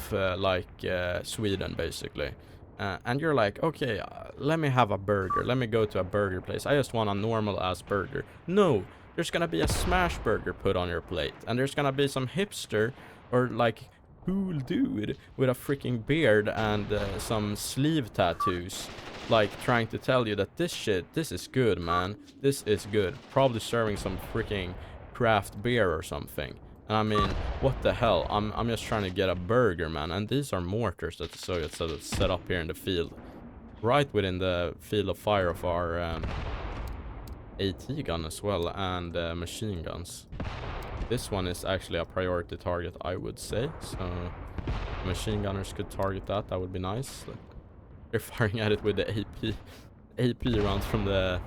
Sweden, basically. And you're like, okay, let me have a burger. Let me go to a burger place. I just want a normal-ass burger. No! There's gonna be a smash burger put on your plate. And there's gonna be some hipster or like cool dude with a freaking beard and some sleeve tattoos. Like trying to tell you that this is good, man. This is good. Probably serving some freaking craft beer or something. And I mean, what the hell? I'm just trying to get a burger, man. And these are mortars that the Soviets set up here in the field. Right within the field of fire of our... AT gun as well, and machine guns. This one is actually a priority target, I would say. So machine gunners could target that. That would be nice. They're firing at it with the AP rounds from the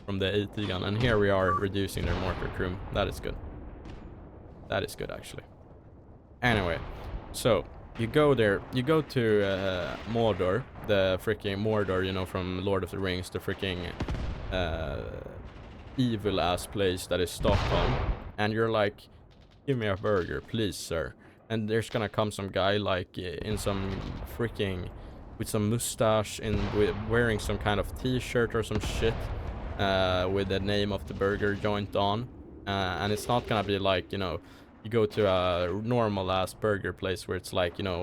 AT gun, and here we are reducing their mortar crew. That is good. That is good, actually. Anyway, so you go there. You go to Mordor, the freaking Mordor, you know, from Lord of the Rings, the freaking evil ass place that is Stockholm, and you're like, give me a burger, please, sir. And there's gonna come some guy like in some freaking with some mustache and wearing some kind of t-shirt or some shit with the name of the burger joint on. And it's not gonna be like, you know, you go to a normal ass burger place where it's like, you know,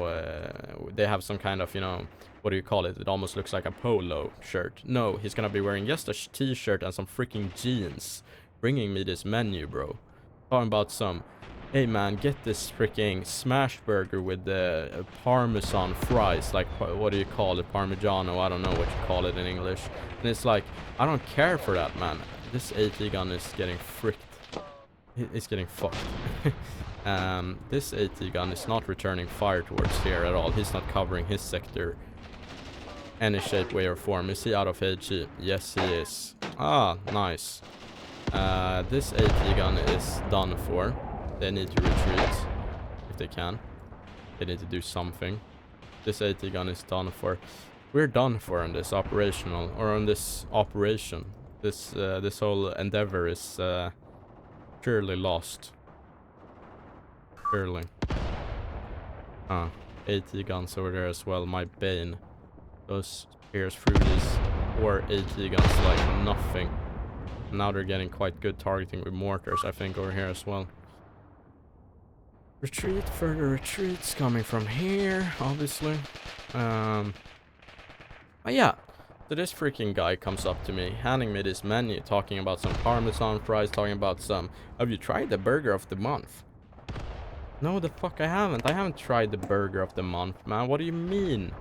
they have some kind of, you know, what do you call it? It almost looks like a polo shirt. No, he's gonna be wearing just a t-shirt and some freaking jeans, bringing me this menu, bro. Talking about some, hey man, get this freaking smash burger with the parmesan fries, like, what do you call it? Parmigiano, I don't know what you call it in English. And it's like, I don't care for that, man. This AT gun is getting fricked. It's getting fucked. This AT gun is not returning fire towards here at all. He's not covering his sector any shape, way or form. Is he out of HE? Yes, he is. Ah, nice. This AT gun is done for. They need to retreat if they can. They need to do something. This AT gun is done for. We're done for on this operational, or on this operation. This whole endeavor is surely lost. Surely. AT guns over there as well. My bane. Those spears through these 4 AT guns like nothing. Now they're getting quite good targeting with mortars, I think, over here as well. Retreat, further retreats coming from here, obviously. But yeah, so this freaking guy comes up to me, handing me this menu, talking about some parmesan fries, talking about some, have you tried the burger of the month? No, the fuck I haven't. I haven't tried the burger of the month, man. What do you mean?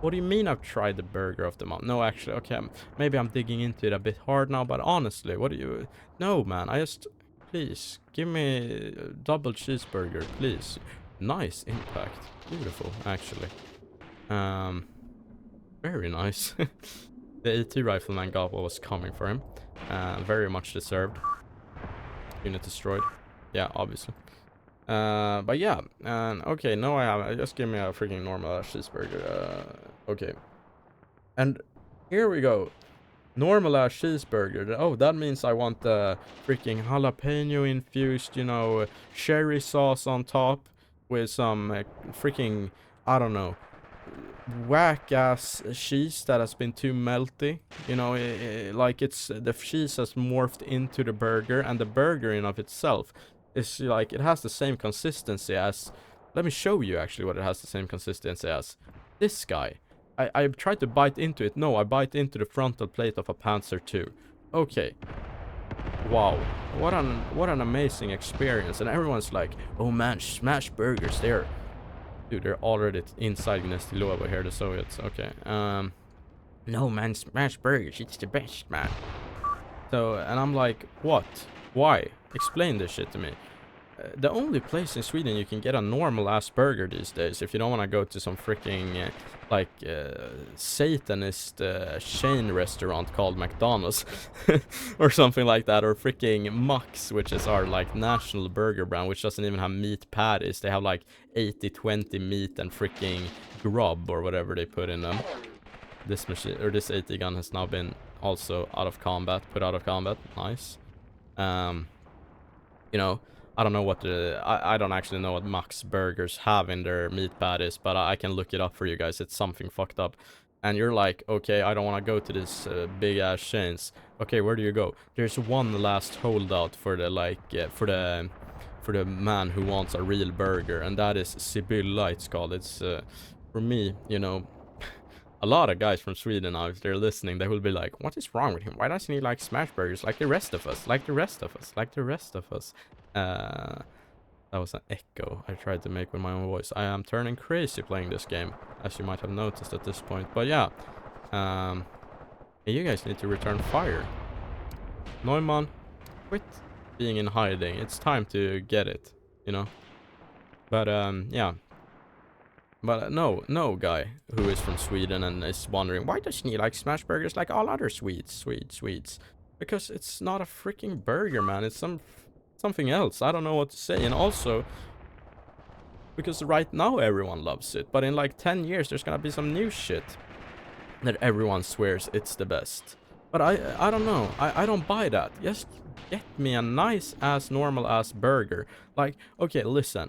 What do you mean I've tried the burger of the month? No, actually, okay, maybe I'm digging into it a bit hard now, but honestly, what do you... No, man, I just... Please, give me a double cheeseburger, please. Nice impact. Beautiful, actually. Very nice. The AT rifleman got what was coming for him. Very much deserved. Unit destroyed. Yeah, obviously. But yeah, okay, no I haven't. Just give me a freaking normal cheeseburger. Okay. And here we go. Normal cheeseburger. Oh, that means I want the freaking jalapeno infused, you know, cherry sauce on top with some freaking, I don't know, whack ass cheese that has been too melty, you know, like it's the cheese has morphed into the burger, and the burger in of itself is like, it has the same consistency as, let me show you actually what it has the same consistency as. This guy, I tried to bite into it. No, I bite into the frontal plate of a Panzer II. Okay, wow, what an amazing experience. And everyone's like, oh man, smash burgers, they're, dude, they're already inside Gnestilova over here, the Soviets. Okay, no man, smash burgers, it's the best, man. So, and I'm like, what? Why? Explain this shit to me. The only place in Sweden you can get a normal ass burger these days, if you don't want to go to some freaking Satanist chain restaurant called McDonald's or something like that, or freaking Max, which is our like national burger brand, which doesn't even have meat patties. They have like 80-20 meat and freaking grub or whatever they put in them. This machine, or this AT gun, has now been also out of combat, put out of combat. Nice. You know, I don't know what the, I don't actually know what Max Burgers have in their meat patties, but I can look it up for you guys. It's something fucked up. And you're like, okay, I don't want to go to this big ass chains. Okay, where do you go? There's one last holdout for the like for the man who wants a real burger, and that is Sibylla, it's called. It's for me, you know, a lot of guys from Sweden now, if they're listening, they will be like, what is wrong with him? Why doesn't he like smash burgers like the rest of us? Like the rest of us, like the rest of us. That was an echo I tried to make with my own voice. I am turning crazy playing this game, as you might have noticed at this point. But yeah, you guys need to return fire. Neumann, quit being in hiding. It's time to get it, you know. But yeah. But no guy who is from Sweden and is wondering, why doesn't he like smash burgers like all other Swedes? Because it's not a freaking burger, man. It's something else. I don't know what to say. And also, because right now everyone loves it, but in like 10 years there's gonna be some new shit that everyone swears it's the best. But I don't know. I don't buy that. Just get me a nice ass normal ass burger. Like, okay, listen.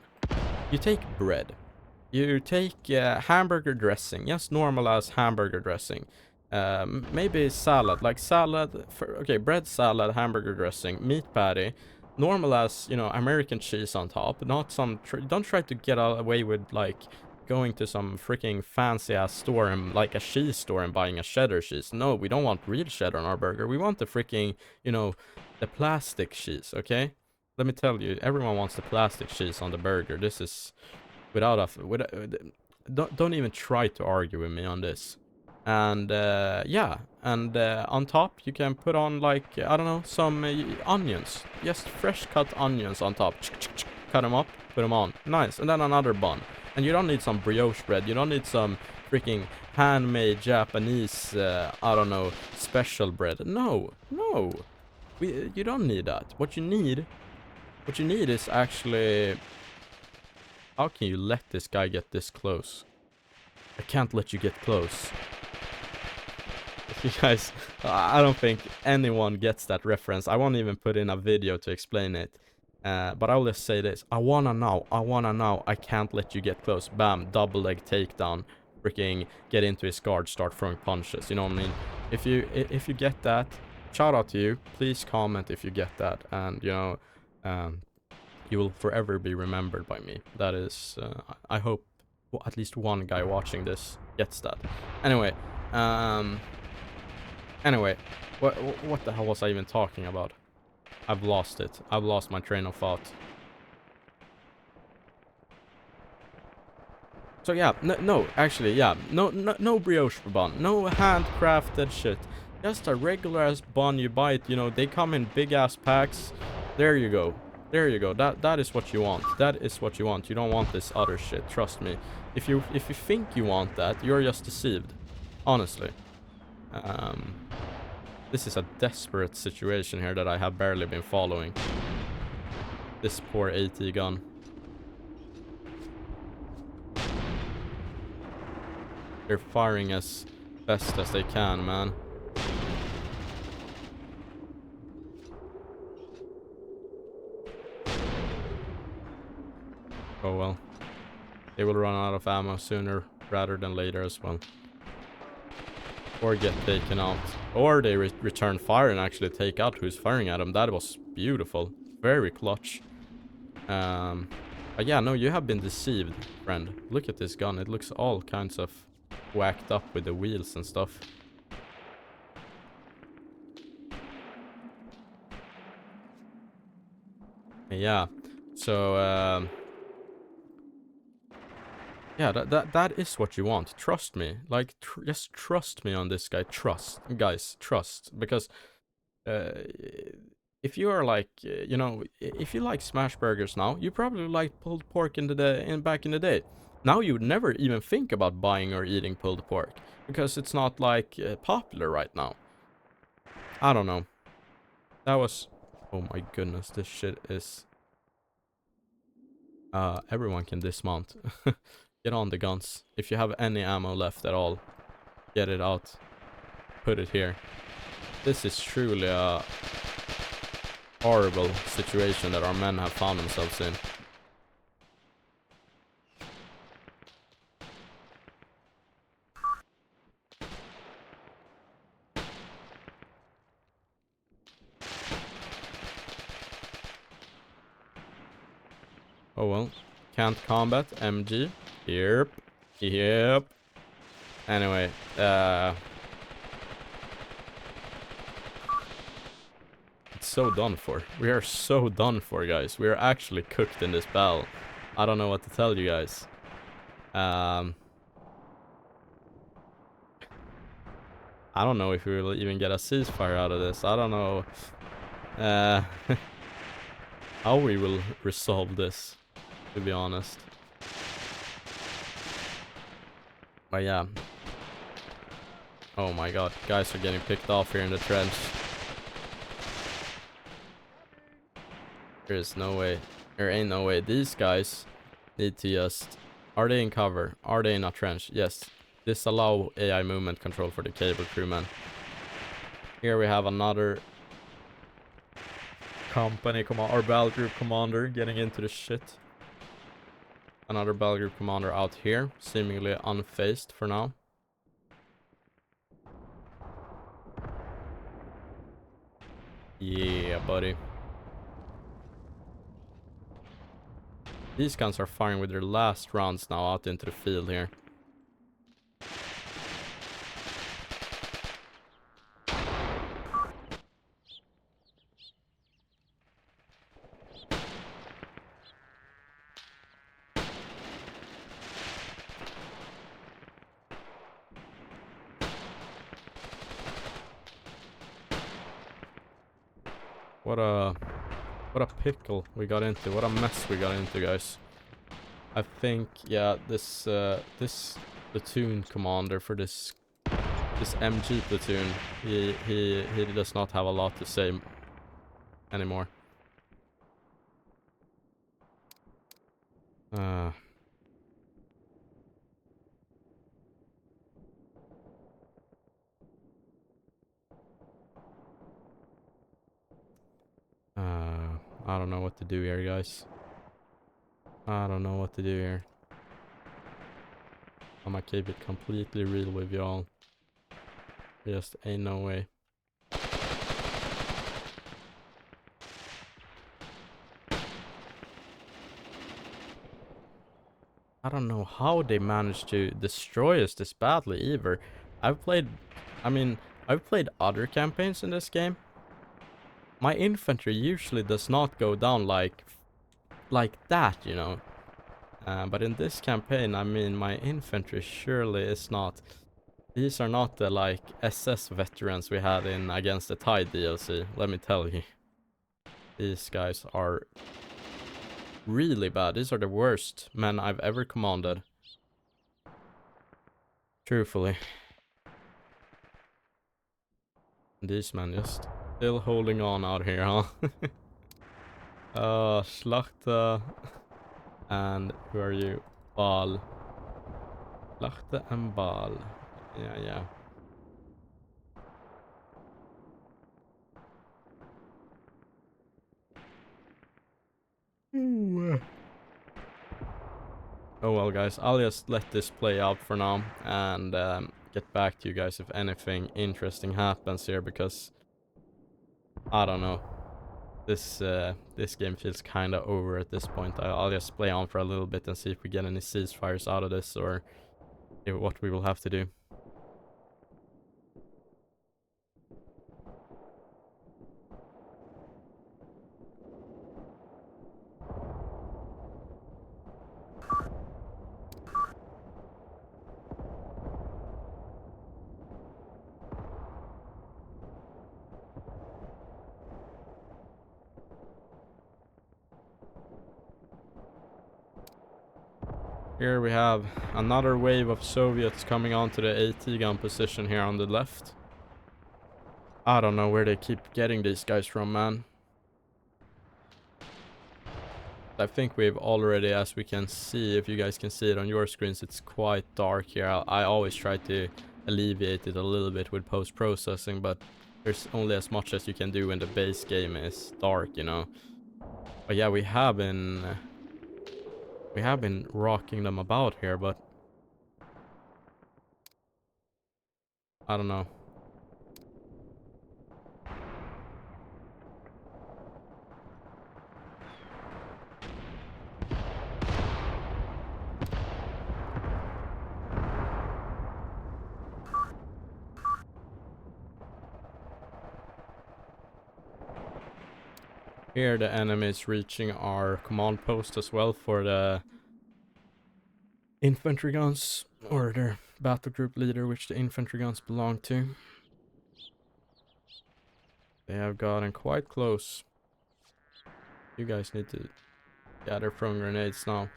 You take bread. You take hamburger dressing, just normal as hamburger dressing. Maybe salad, like salad, okay, bread salad, hamburger dressing, meat patty, normal as, you know, American cheese on top, not some, don't try to get away with, like, going to some freaking fancy ass store and, like, a cheese store and buying a cheddar cheese. No, we don't want real cheddar on our burger. We want the freaking, you know, the plastic cheese, okay? Let me tell you, everyone wants the plastic cheese on the burger. This is don't even try to argue with me on this. And yeah, and on top you can put on, like, I don't know, some onions, just fresh cut onions on top. Cut them up, put them on, nice. And then another bun, and you don't need some brioche bread, you don't need some freaking handmade Japanese I don't know, special bread. No, you don't need that. What you need is actually, how can you let this guy get this close? I can't let you get close. If you guys, I don't think anyone gets that reference. I won't even put in a video to explain it. But I'll just say this. I wanna know. I can't let you get close. Bam, double leg takedown. Freaking get into his guard, start throwing punches. You know what I mean? If you get that, shout out to you. Please comment if you get that. And, you know, you will forever be remembered by me. That is, I hope at least one guy watching this gets that. Anyway, what the hell was I even talking about? I've lost it. I've lost my train of thought. So yeah, actually, yeah, no brioche bun, no handcrafted shit. Just a regular ass bun you buy it, you know, they come in big ass packs. There you go. There you go. That is what you want. That is what you want. You don't want this other shit. Trust me. If you think you want that, you're just deceived. Honestly. This is a desperate situation here that I have barely been following. This poor AT gun. They're firing as best as they can, man. Oh well. They will run out of ammo sooner rather than later as well. Or get taken out. Or they return fire and actually take out who's firing at them. That was beautiful. Very clutch. But yeah, no, you have been deceived, friend. Look at this gun. It looks all kinds of whacked up with the wheels and stuff. Yeah. So, yeah, that is what you want. Trust me. Like, just trust me on this guy. Guys, trust. Because, if you are like, you know, if you like smash burgers now, you probably like pulled pork back in the day. Now you would never even think about buying or eating pulled pork. Because it's not, like, popular right now. I don't know. That was... Oh my goodness, this shit is... everyone can dismount. Get on the guns. If you have any ammo left at all, get it out. Put it here. This is truly a horrible situation that our men have found themselves in. Oh well. Can't combat. MG. Yep. Anyway, it's so done for. We are so done for, guys. We are actually cooked in this battle. I don't know what to tell you guys. I don't know if we will even get a ceasefire out of this. I don't know how we will resolve this, to be honest. But yeah. Oh my god, guys are getting picked off here in the trench. There is no way. There ain't no way. These guys need to just... Are they in cover? Are they in a trench? Yes. Disallow AI movement control for the cable crewman. Here we have another company or battle group commander getting into the shit. Another battlegroup commander out here, seemingly unfazed for now. Yeah, buddy. These guns are firing with their last rounds now out into the field here. What a pickle we got into. What a mess we got into, guys. I think, yeah, this platoon commander for this MG platoon, he does not have a lot to say anymore. I don't know what to do here, guys. I don't know what to do here. I'm gonna keep it completely real with y'all. Just ain't no way. I don't know how they managed to destroy us this badly either. I've played other campaigns in this game. My infantry usually does not go down like that, you know. But in this campaign, I mean, my infantry surely is not. These are not the like SS veterans we had in Against the Tide DLC, let me tell you. These guys are really bad. These are the worst men I've ever commanded. Truthfully. These men just still holding on out here, huh? Schlachte. And who are you? Bal. Schlachte and Bal. Yeah. Ooh. Oh well, guys, I'll just let this play out for now and get back to you guys if anything interesting happens here, because I don't know. This game feels kind of over at this point. I'll just play on for a little bit and see if we get any ceasefires out of this, or what we will have to do. Here we have another wave of Soviets coming onto the AT gun position here on the left. I don't know where they keep getting these guys from, man. I think we've already, as we can see, if you guys can see it on your screens, it's quite dark here. I always try to alleviate it a little bit with post-processing, but there's only as much as you can do when the base game is dark, you know. But yeah, we have been rocking them about here, but I don't know. Here the enemy is reaching our command post as well for the infantry guns, or their battle group leader, which the infantry guns belong to. They have gotten quite close. You guys need to... Yeah, they're throwing grenades now.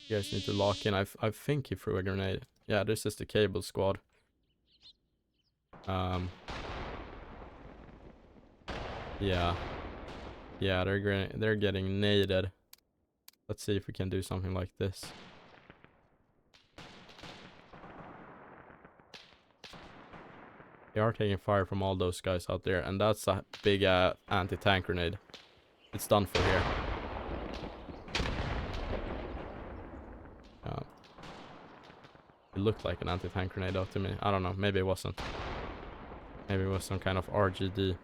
You guys need to lock in. I think he threw a grenade. Yeah, this is the cable squad. Yeah. Yeah, they're getting naded. Let's see if we can do something like this. They are taking fire from all those guys out there, and that's a big anti-tank grenade. It's done for here. looked like an anti-tank grenade though to me. I don't know. Maybe it wasn't. Maybe it was some kind of RGD.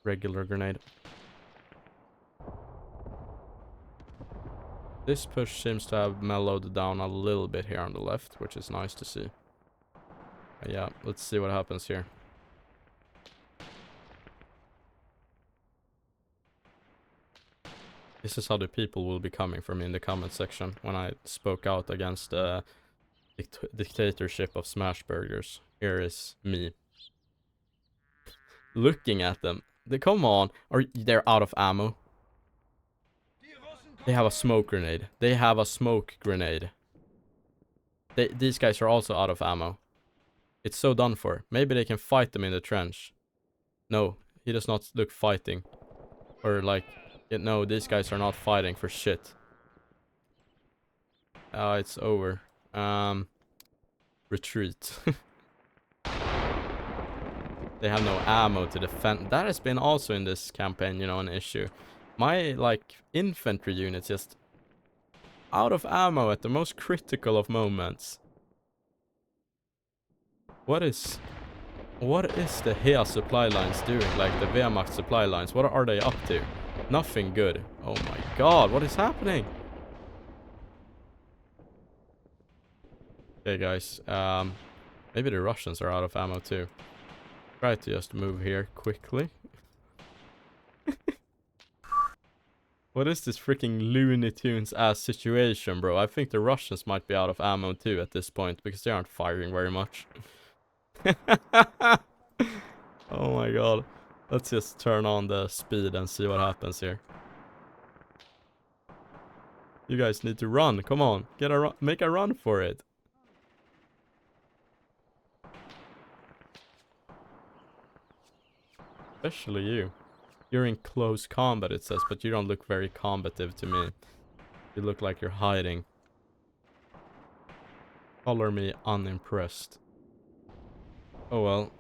Regular grenade. This push seems to have mellowed down a little bit here on the left, which is nice to see. But yeah, let's see what happens here. This is how the people will be coming for me in the comment section when I spoke out against the dictatorship of smash burgers. Here is me. Looking at them. Come on. They're out of ammo. They have a smoke grenade. They have a smoke grenade. These guys are also out of ammo. It's so done for. Maybe they can fight them in the trench. No, he does not look fighting. Or like, no, these guys are not fighting for shit. It's over. Retreat. They have no ammo to defend. That has been also in this campaign, you know, an issue. My, like, infantry units just out of ammo at the most critical of moments. What is the HEA supply lines doing? Like the Wehrmacht supply lines, what are they up to? Nothing good. Oh my god, what is happening? Okay guys, maybe the Russians are out of ammo too. Try to just move here quickly. What is this freaking Looney Tunes ass situation, bro? I think the Russians might be out of ammo too at this point because they aren't firing very much. Oh my god. Let's just turn on the speed and see what happens here. You guys need to run. Come on. Make a run for it. Especially you. You're in close combat, it says, but you don't look very combative to me. You look like you're hiding. Color me unimpressed. Oh well.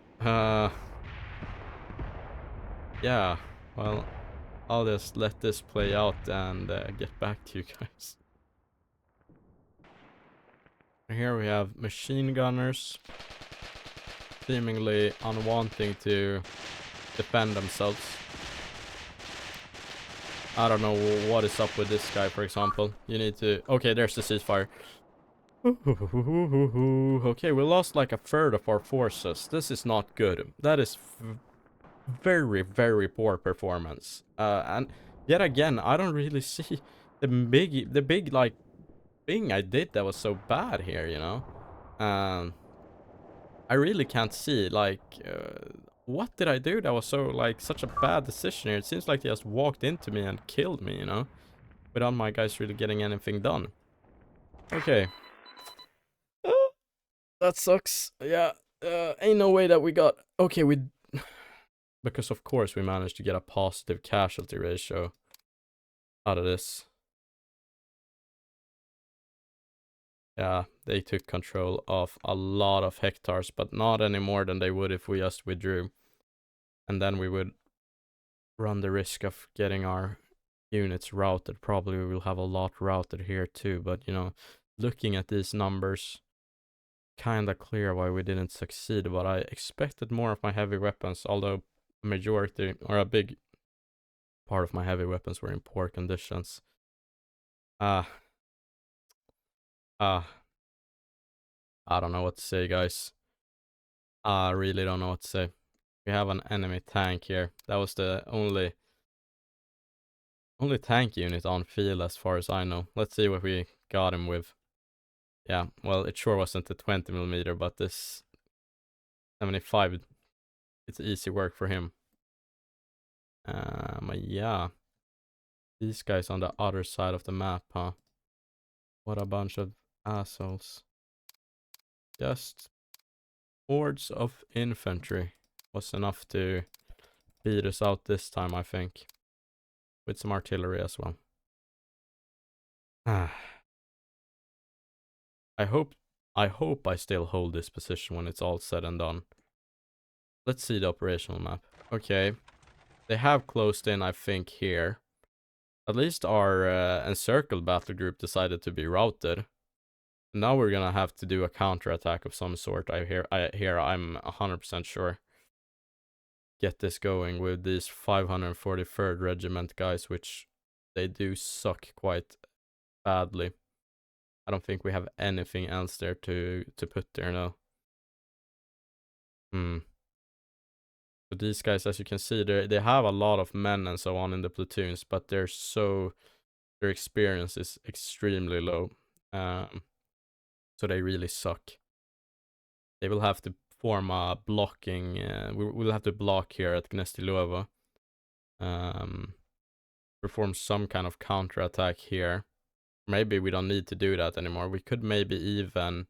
Yeah. Well, I'll just let this play out and get back to you guys. Here we have machine gunners. Seemingly unwanting to defend themselves. I don't know what is up with this guy, for example. You need to... Okay, there's the ceasefire. Okay, we lost like a third of our forces. This is not good. That is very, very poor performance. And yet again, I don't really see the big like thing I did that was so bad here, you know. I really can't see like what did I do that was so like such a bad decision here. It seems like they just walked into me and killed me, you know, without my guys really getting anything done. Okay. That sucks. Yeah. Ain't no way that we got... Okay, because of course we managed to get a positive casualty ratio out of this. Yeah, they took control of a lot of hectares, but not any more than they would if we just withdrew. And then we would run the risk of getting our units routed. Probably we will have a lot routed here too, but you know, looking at these numbers, kinda clear why we didn't succeed, but I expected more of my heavy weapons, although a majority, or a big part of my heavy weapons were in poor conditions. I don't know what to say, guys. I really don't know what to say. We have an enemy tank here. That was the only tank unit on field as far as I know. Let's see what we got him with. Yeah, well, it sure wasn't the 20mm, but this 75, it's easy work for him. Yeah. These guys on the other side of the map, huh? What a bunch of assholes. Just hordes of infantry was enough to beat us out this time, I think. With some artillery as well. I hope I still hold this position when it's all said and done. Let's see the operational map. Okay. They have closed in, I think, here. At least our encircled battle group decided to be routed. Now we're gonna have to do a counterattack of some sort. I'm 100% sure. Get this going with these 543rd Regiment guys, which they do suck quite badly. I don't think we have anything else there to put there now. So these guys, as you can see, they have a lot of men and so on in the platoons, but their experience is extremely low. So they really suck. They will have to form a blocking. We'll have to block here at Gnestilova. Perform some kind of counterattack here. Maybe we don't need to do that anymore. We could maybe even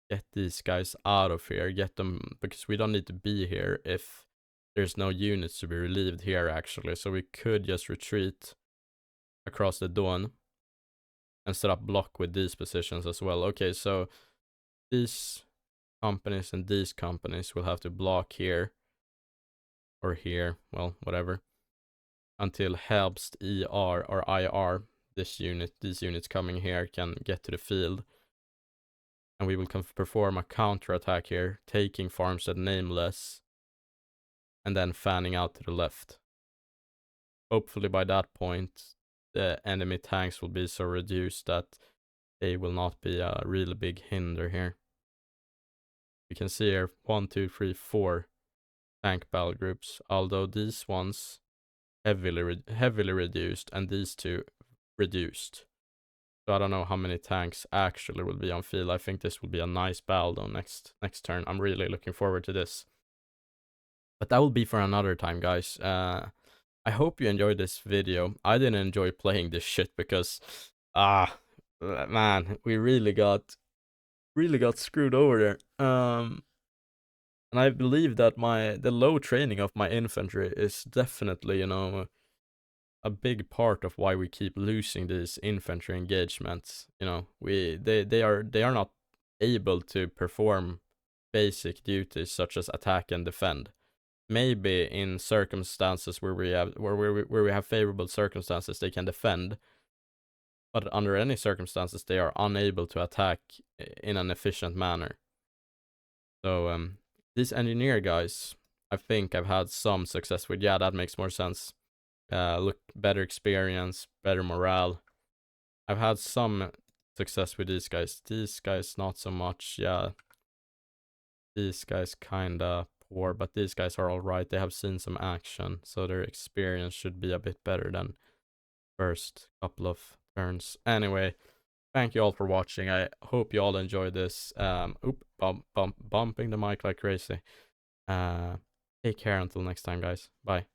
get these guys out of here, get them, because we don't need to be here if there's no units to be relieved here actually. So we could just retreat across the Don and set up block with these positions as well. Okay, so these companies and these companies will have to block here or here, well, whatever, until Helbst ER or IR, these units coming here can get to the field. And we will perform a counterattack here, taking Farmstead Nameless, and then fanning out to the left. Hopefully by that point, the enemy tanks will be so reduced that they will not be a really big hinder here. You can see here 1, 2, 3, 4 tank battle groups, although these ones heavily reduced and these two reduced. So I don't know how many tanks actually will be on field. I think this will be a nice battle though next turn. I'm really looking forward to this. But that will be for another time, guys. I hope you enjoyed this video. I didn't enjoy playing this shit because man, we really got screwed over there. And I believe that the low training of my infantry is definitely, you know, a big part of why we keep losing these infantry engagements. You know, they are not able to perform basic duties such as attack and defend. Maybe in circumstances where we have favorable circumstances, they can defend, but under any circumstances they are unable to attack in an efficient manner. So these engineer guys, I think I've had some success with. Yeah, that makes more sense. Look, better experience, better morale. I've had some success with these guys. These guys not so much. Yeah, these guys kinda poor, but these guys are all right. They have seen some action, so their experience should be a bit better than first couple of turns. Anyway, thank you all for watching. I hope you all enjoyed this. Bumping the mic like crazy. Take care until next time, guys. Bye.